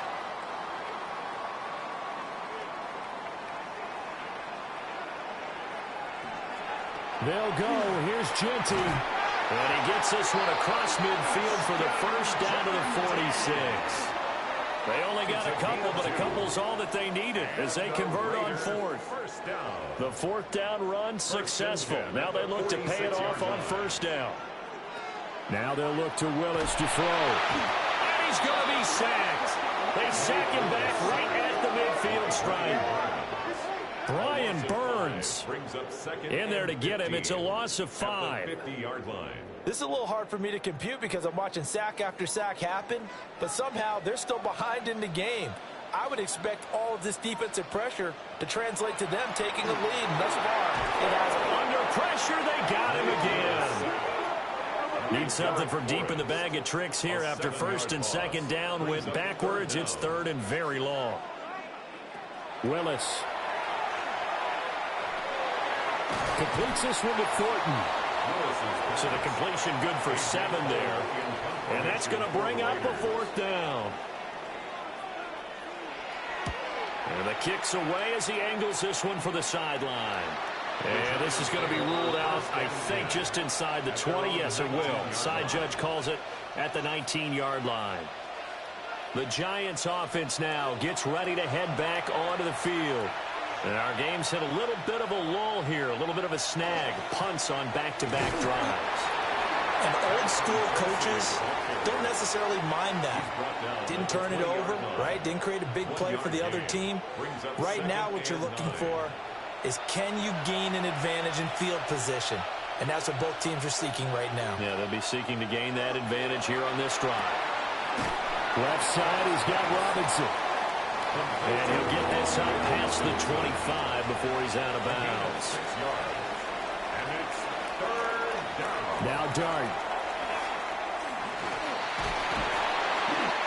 A: They'll go. Here's Genty. And he gets this one across midfield for the first down to the 46. They only got a couple, but a couple's all that they needed as they convert on fourth. The fourth down run successful. Now they look to pay it off on first down. Now they'll look to Willis to throw. And he's going to be sacked. They sack him back right at the midfield stripe. Brian Burns in there to get him. It's a loss of 5.
D: This is a little hard for me to compute because I'm watching sack after sack happen, but somehow they're still behind in the game. I would expect all of this defensive pressure to translate to them taking a lead. And thus far, it has.
A: Under pressure, they got him again. Need something from deep in the bag of tricks here after first and second down. Went backwards. It's third and very long. Willis completes this one to Thornton. So the completion good for 7 there. And that's going to bring up a 4th down. And the kick's away as he angles this one for the sideline. And this is going to be ruled out, I think, just inside the 20. Yes, it will. Side judge calls it at the 19-yard line. The Giants offense now gets ready to head back onto the field. And our game's hit a little bit of a lull here, a little bit of a snag. Punts on back-to-back drives.
D: And old-school coaches don't necessarily mind that. Didn't turn it over, right? Didn't create a big play for the other team. Right now what you're looking for is can you gain an advantage in field position? And that's what both teams are seeking right now.
A: Yeah, they'll be seeking to gain that advantage here on this drive. Left side, he's got Robinson. And he'll get this up past the 25 before he's out of bounds.
C: And it's 3rd down.
A: Now Dart.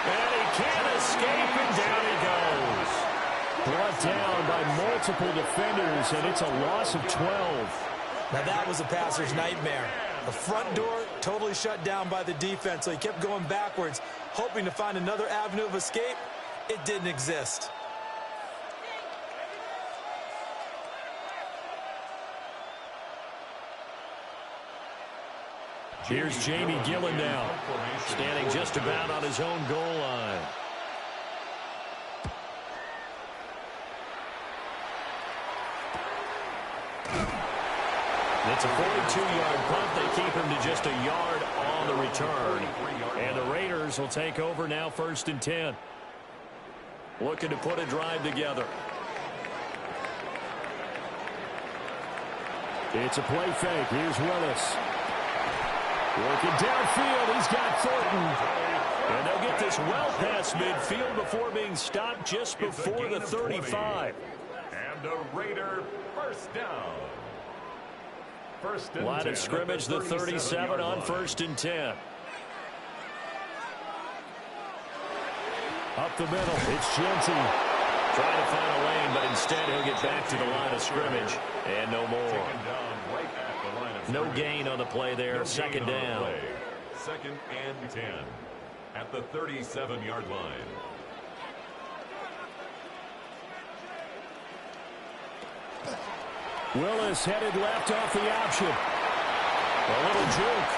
A: And he can't escape, and down he goes. Brought down by multiple defenders, and it's a loss of 12.
D: Now that was a passer's nightmare. The front door totally shut down by the defense, so he kept going backwards, hoping to find another avenue of escape. It didn't exist.
A: Here's Jamie Gillen now, standing just about on his own goal line. It's a 42-yard punt. They keep him to just a yard on the return. And the Raiders will take over now, 1st and 10. Looking to put a drive together. It's a play fake. Here's Willis. Working downfield. He's got Thornton. And they'll get this well past midfield before being stopped just before the 35.
C: And a Raider 1st down.
A: Line of scrimmage, the 37 on 1st and 10. Up the middle, it's Genty. Trying to find a lane, but instead he'll get back to the line of scrimmage. And no more. No gain on the play there. 2nd down.
C: 2nd and 10 at the 37-yard line.
A: Willis headed left off the option. A little juke.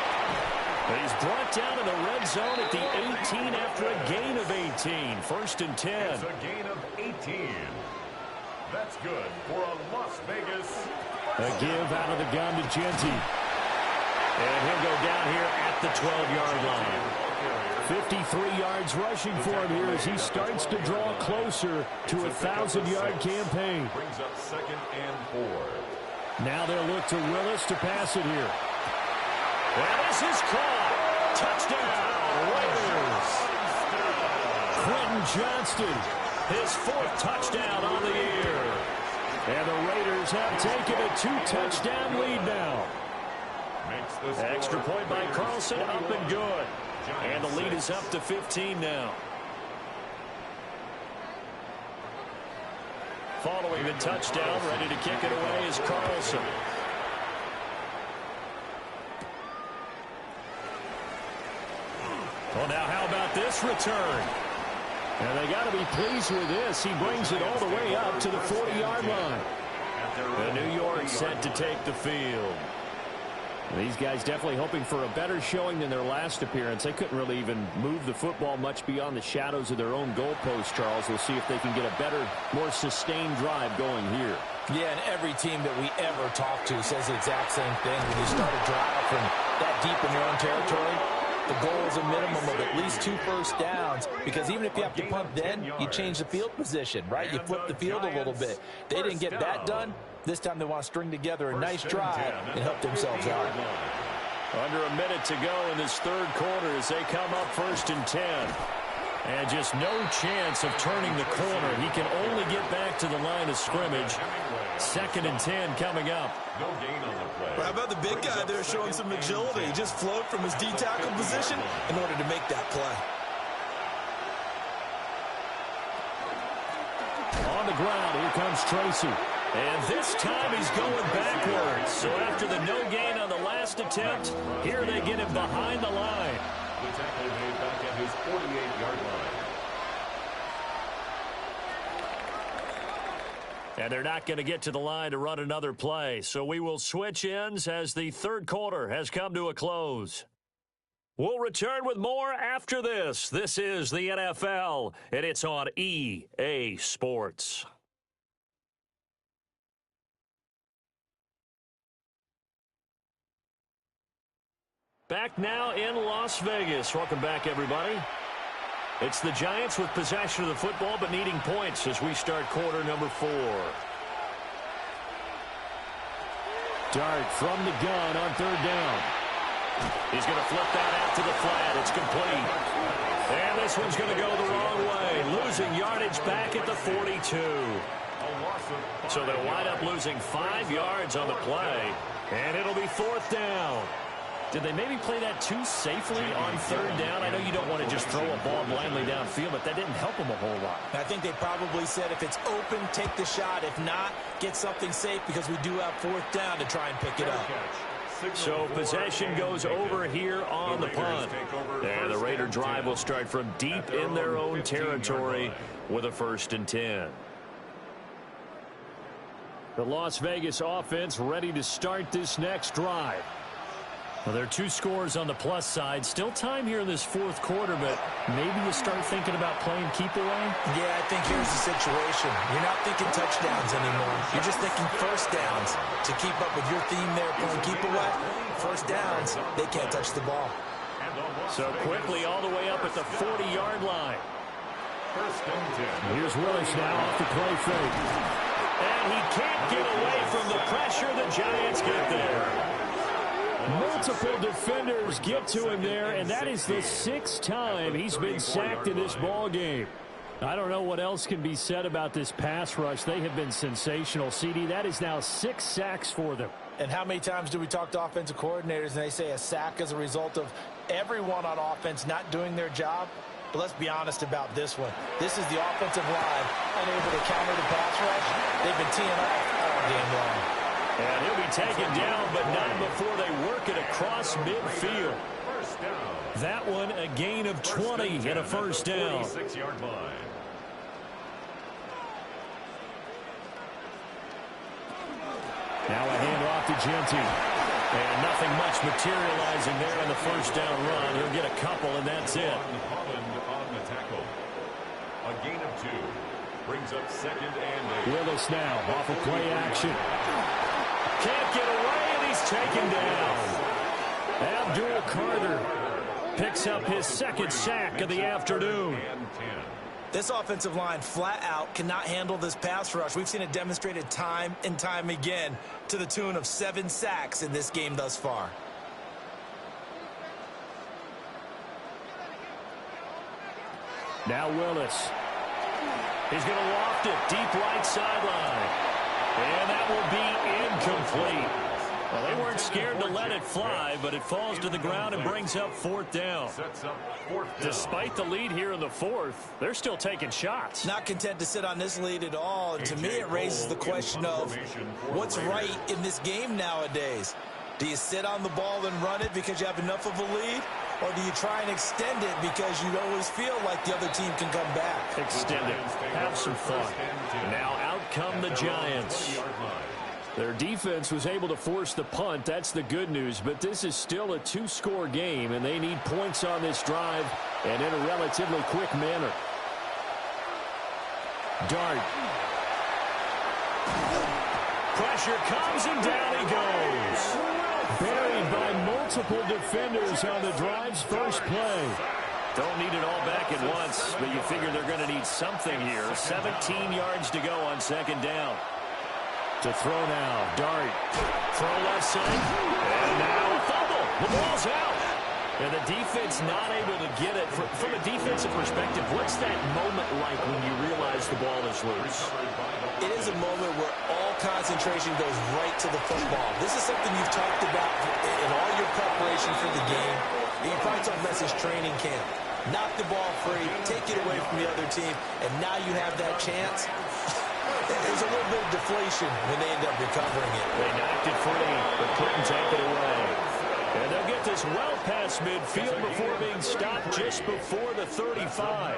A: But he's brought down in the red zone at the 18 after a gain of 18. 1st and 10.
C: It's a gain of 18. That's good for a Las Vegas.
A: A give out of the gun to Genty. And he'll go down here at the 12-yard line. 53 yards rushing for him here as he starts to draw closer to a 1,000-yard campaign.
C: Brings up 2nd and 4.
A: Now they'll look to Willis to pass it here. And this is caught. Touchdown, Raiders. Quentin Johnston, his 4th touchdown on the year. And the Raiders have taken a 2-touchdown lead now. Extra point by Carlson, up and good. And the lead is up to 15 now. Following the touchdown, ready to kick it away is Carlson. Well, now how about this return? And they got to be pleased with this. He brings it all the way up to the 40-yard line. And New York set to take the field. These guys definitely hoping for a better showing than their last appearance. They couldn't really even move the football much beyond the shadows of their own goalpost, Charles. We'll see if they can get a better, more sustained drive going here.
D: Yeah, and every team that we ever talk to says the exact same thing. When you start a drive from that deep in your own territory, the goal is a minimum of at least 2 first downs, because even if you have to punt then, you change the field position, right? You flip the field a little bit. They didn't get that done. This time they want to string together a nice drive and help themselves out.
B: Under a minute to go in this third quarter as they come up 1st and 10. And just no chance of turning the corner. He can only get back to the line of scrimmage. 2nd and 10 coming up.
C: No gain on the play.
G: How about the big guy there showing some agility? He just flowed from his D-tackle position in order to make that play.
B: On the ground, here comes Tracy. And this time he's going backwards. So after the no gain on the last attempt, here they get him behind the line.
C: The tackle made back at his 48-yard line.
B: And they're not going to get to the line to run another play. So we will switch ends as the third quarter has come to a close. We'll return with more after this. This is the NFL, and it's on EA Sports. Back now in Las Vegas. Welcome back, everybody. It's the Giants with possession of the football, but needing points as we start quarter number 4. Dart from the gun on 3rd down. He's going to flip that out to the flat. It's complete. And this one's going to go the wrong way. Losing yardage back at the 42. So they'll wind up losing 5 yards on the play. And it'll be 4th down. Did they maybe play that too safely on 3rd down? I know you don't want to just throw a ball blindly downfield, but that didn't help them a whole lot.
D: I think they probably said if it's open, take the shot. If not, get something safe because we do have 4th down to try and pick it up.
B: So possession goes over here on the punt. And the Raider drive will start from deep in their own territory with a 1st and 10. The Las Vegas offense ready to start this next drive. Well, there are 2 scores on the plus side. Still time here in this 4th quarter, but maybe you start thinking about playing keep away?
D: Yeah, I think here's the situation. You're not thinking touchdowns anymore. You're just thinking first downs. To keep up with your theme there, playing keep away, first downs, they can't touch the ball.
B: So quickly all the way up at the 40-yard line.
C: 1st and 10.
B: Here's Willis now off the play fake. And he can't get away from the pressure. The Giants get there. Multiple defenders get to him there, and that is the 6th time he's been sacked in this ball game. I don't know what else can be said about this pass rush. They have been sensational. CD, that is now 6 sacks for them.
D: And how many times do we talk to offensive coordinators and they say a sack is a result of everyone on offense not doing their job? But let's be honest about this one. This is the offensive line unable to counter the pass rush. They've been teeing off all game long.
B: And he'll be taken down, but not before they work it across midfield. That one a gain of 20 and a 1st down.
C: 46-yard line.
B: Now a handoff to Genty. And nothing much materializing there in the 1st down run. He'll get a couple, and that's it.
C: Holland on the tackle. A gain of 2. Brings up 2nd and 8.
B: Willis now off of play action. Can't get away, and he's taken down. Abdul Carter picks up his 2nd sack of the afternoon.
D: This offensive line flat out cannot handle this pass rush. We've seen it demonstrated time and time again to the tune of 7 sacks in this game thus far.
B: Now Willis. He's going to loft it deep right sideline. And that will be incomplete. Well, they weren't scared to let it fly, but it falls to the ground and brings up 4th down. Despite the lead here in the 4th, they're still taking shots.
D: Not content to sit on this lead at all. And to me, it raises the question of what's right in this game nowadays. Do you sit on the ball and run it because you have enough of a lead? Or do you try and extend it because you always feel like the other team can come back?
B: Extend it. Have some fun. Now out come the Giants. Their defense was able to force the punt. That's the good news. But this is still a 2-score game, and they need points on this drive and in a relatively quick manner. Dart.
A: Pressure comes, and down he goes. Buried by multiple defenders on the drive's first play. Don't need it all back at once, but you figure they're going to need something here. 17 yards to go on second down. To throw now, Dart. Throw left side. And now a fumble. The ball's out. And the defense not able to get it. From a defensive perspective, what's that moment like when you realize the ball is loose?
D: It is a moment where all concentration goes right to the football. This is something you've talked about in all your preparation for the game. You probably talked about this training camp. Knock the ball free, take it away from the other team, and now you have that chance. There's a little bit of deflation when they end up recovering it.
A: They knocked it free, but couldn't take it away. And they'll get this well past midfield before being stopped just before the 35.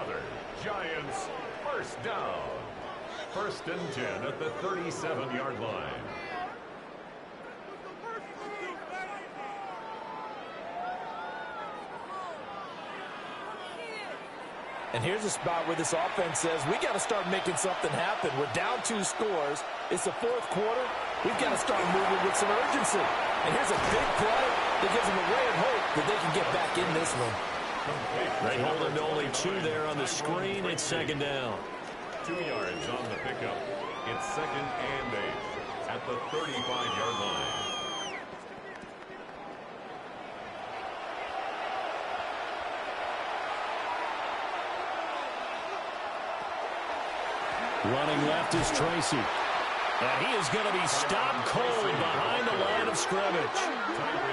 C: Giants first down. First and 10 at the 37-yard line.
D: And here's a spot where this offense says, we got to start making something happen. We're down 2 scores. It's the fourth quarter. We've got to start moving with some urgency. And here's a big play that gives them a ray of hope that they can get back in this one.
A: They hold them to only 2 there on the screen. It's second down.
C: 2 yards on the pickup. It's second and 8 at the 35-yard line.
A: Running left is Tracy. And he is going to be stopped cold behind the line of scrimmage.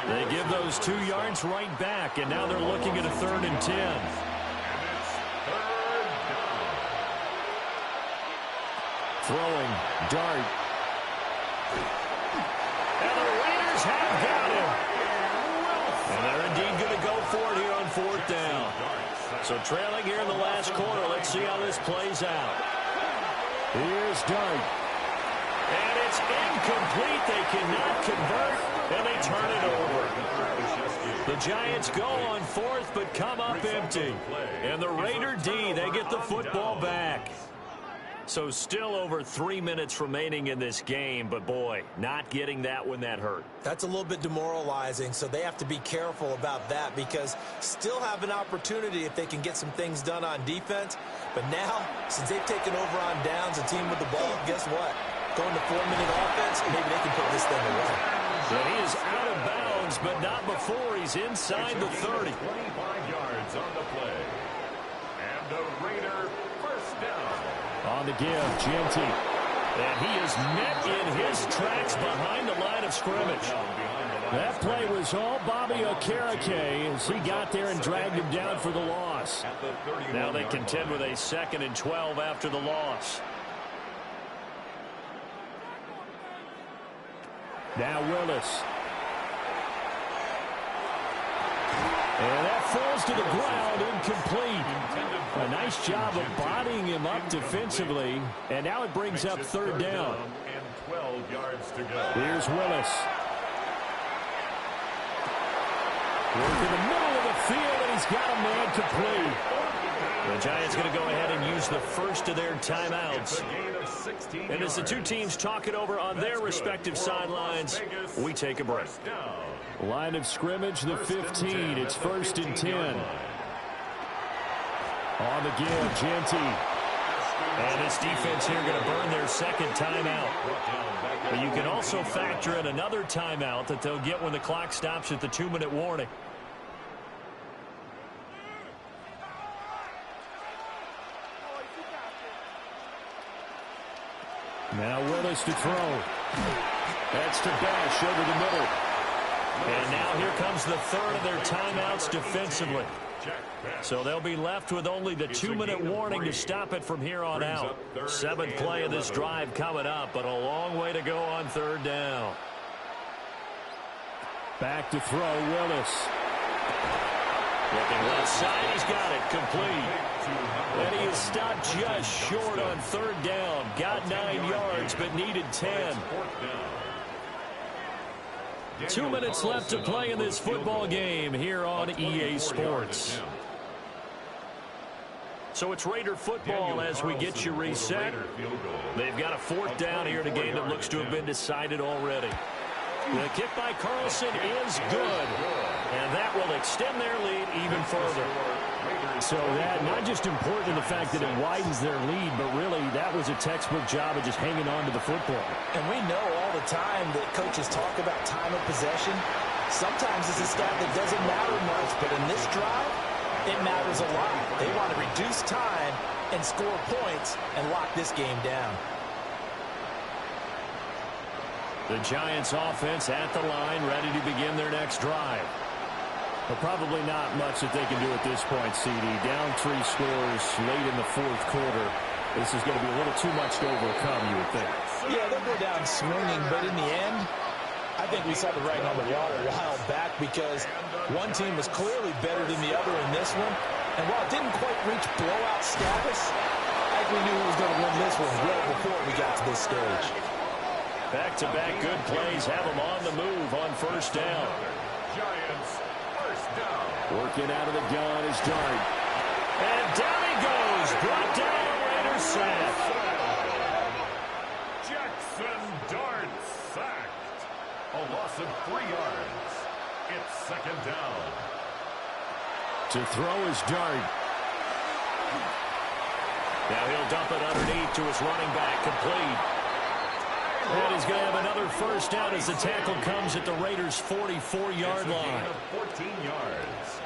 A: They give those 2 yards right back, and now they're looking at a 3rd and 10. Throwing, Dart. And the Raiders have got him. And they're indeed going to go for it here on 4th down. So trailing here in the last quarter. Let's see how this plays out. Here's Dart. And it's incomplete. They cannot convert, and they turn it over. The Giants go on 4th, but come up empty. And the Raider D, they get the football back. So still over 3 minutes remaining in this game, but boy, not getting that one, that hurt.
D: That's a little bit demoralizing, so they have to be careful about that because still have an opportunity if they can get some things done on defense. But now, since they've taken over on downs, a team with the ball, guess what? Going to 4-minute offense, maybe they can put this thing away.
A: So he is out of bounds, but not before he's inside the 30.
C: 25 yards on the play. And the Raider first down.
A: On the give, Genty. And he is met in his tracks behind the line of scrimmage. That play was all Bobby Okereke as he got there and dragged him down for the loss. Now they contend with a 2nd and 12 after the loss. Now Willis. And that falls to the ground, incomplete. A nice job of bodying him up defensively. And now it brings up 3rd down.
C: And 12 yards to go.
A: Here's Willis. Work in the middle of the field, and he's got a man complete. The Giants going to go ahead and use the first of their timeouts. And as the 2 teams talk it over on their respective sidelines, we take a break. Line of scrimmage, the 15. It's 1st and 10. On the give, Genty. And this defense here going to burn their 2nd timeout. But you can also factor in another timeout that they'll get when the clock stops at the 2-minute warning. Now Willis to throw. That's to Bash over the middle. And now here comes the 3rd of their timeouts defensively. So they'll be left with only the 2-minute warning to stop it from here on out. 7th play of this drive coming up, but a long way to go on 3rd down. Back to throw, Willis. Looking left side, he's got it, complete. And he is stopped just short on 3rd down. Got 9 yards, but needed 10. 2 minutes left to play in this football game here on EA Sports.
B: So it's Raider football as we get you reset. They've got a fourth down here in a game that looks to have been decided already. The kick by Carlson is good, and that will extend their lead even further.
A: So that not just important in the fact that it widens their lead, but really that was a textbook job of just hanging on to the football.
D: And we know all the time that coaches talk about time of possession. Sometimes it's a stat that doesn't matter much, but in this drive, it matters a lot. They want to reduce time and score points and lock this game down.
B: The Giants offense at the line, ready to begin their next drive.
A: But probably not much that they can do at this point, CD. Down 3 scores late in the fourth quarter. This is going to be a little too much to overcome, you would think.
D: Yeah, they'll go down swinging, but in the end, I think we saw the writing on the wall a while back because one team was clearly better than the other in this one. And while it didn't quite reach blowout status, I think we knew who was going to win this one well before we got to this stage.
B: Back-to-back good plays have them on the move on first down.
C: Giants, first down.
A: Working out of the gun is Dart.
B: And down he goes. Brought down a Raider sack.
C: Jackson Dart sacked. A loss of 3 yards. It's second down.
A: To throw is Dart.
B: Now he'll dump it underneath to his running back, complete. And he's going to have another first down as the tackle comes at the Raiders' 44-yard line.
C: 14 yards.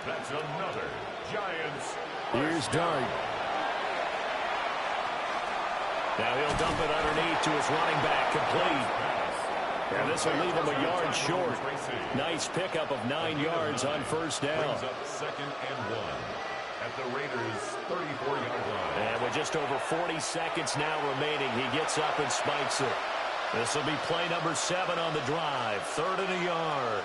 C: That's another Giants.
A: Here's Dart.
B: Now he'll dump it underneath to his running back, complete. And this will leave him a yard short. Nice pickup of 9 yards on first down.
C: Brings up second and 1 at the Raiders' 34-yard line.
B: And with just over 40 seconds now remaining, he gets up and spikes it. This will be play number 7 on the drive. 3rd and a yard.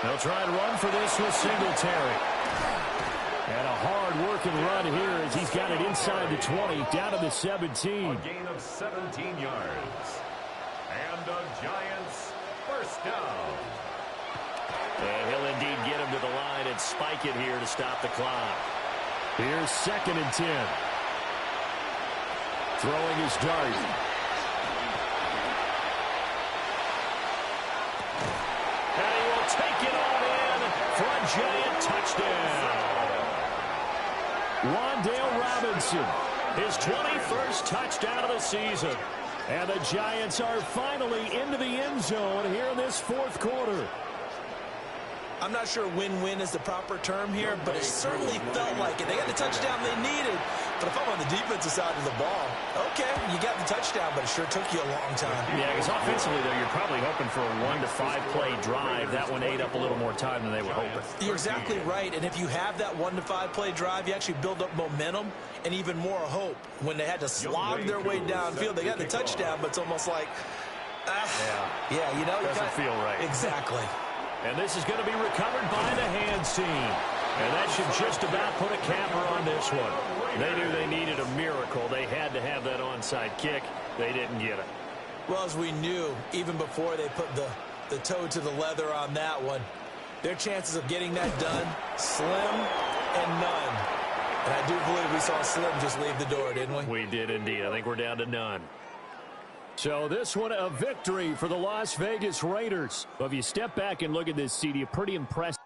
B: They'll try and run for this with Singletary.
A: And a hard-working run here as he's got it inside the 20, down to the 17.
C: A gain of 17 yards. And the Giants' first down.
B: And he'll indeed get him to the line and spike it here to stop the clock.
A: Here's 2nd and 10. Throwing his Dart.
B: And he will take it on in for a Giant touchdown.
A: Wan'Dale Robinson,
B: His 21st touchdown of the season.
A: and the Giants are finally into the end zone here in this fourth quarter.
D: I'm not sure win-win is the proper term here, but it certainly felt like it. They got the touchdown they needed. But if I'm on the defensive side of the ball, okay, you got the touchdown, but it sure took you a long time.
B: Yeah, because offensively, though, you're probably hoping for a 1 to 5 play drive. That one ate up a little more time than they were hoping.
D: You're exactly right. And if you have that 1 to 5 play drive, you actually build up momentum and even more hope. When they had to slog their way downfield, they got the touchdown, but it's almost like, yeah, you know,
B: doesn't feel right.
D: Exactly.
B: And this is going to be recovered by the hands team. And that should just about put a capper on this one. They knew they needed a miracle. They had to have that onside kick. They didn't get it.
D: Well, as we knew, even before they put the toe to the leather on that one, their chances of getting that done, slim and none. And I do believe we saw Slim just leave the door, didn't we?
B: We did indeed. I think we're down to none.
A: So this one a victory for the Las Vegas Raiders. Well, if you step back and look at this, CD, a pretty impressive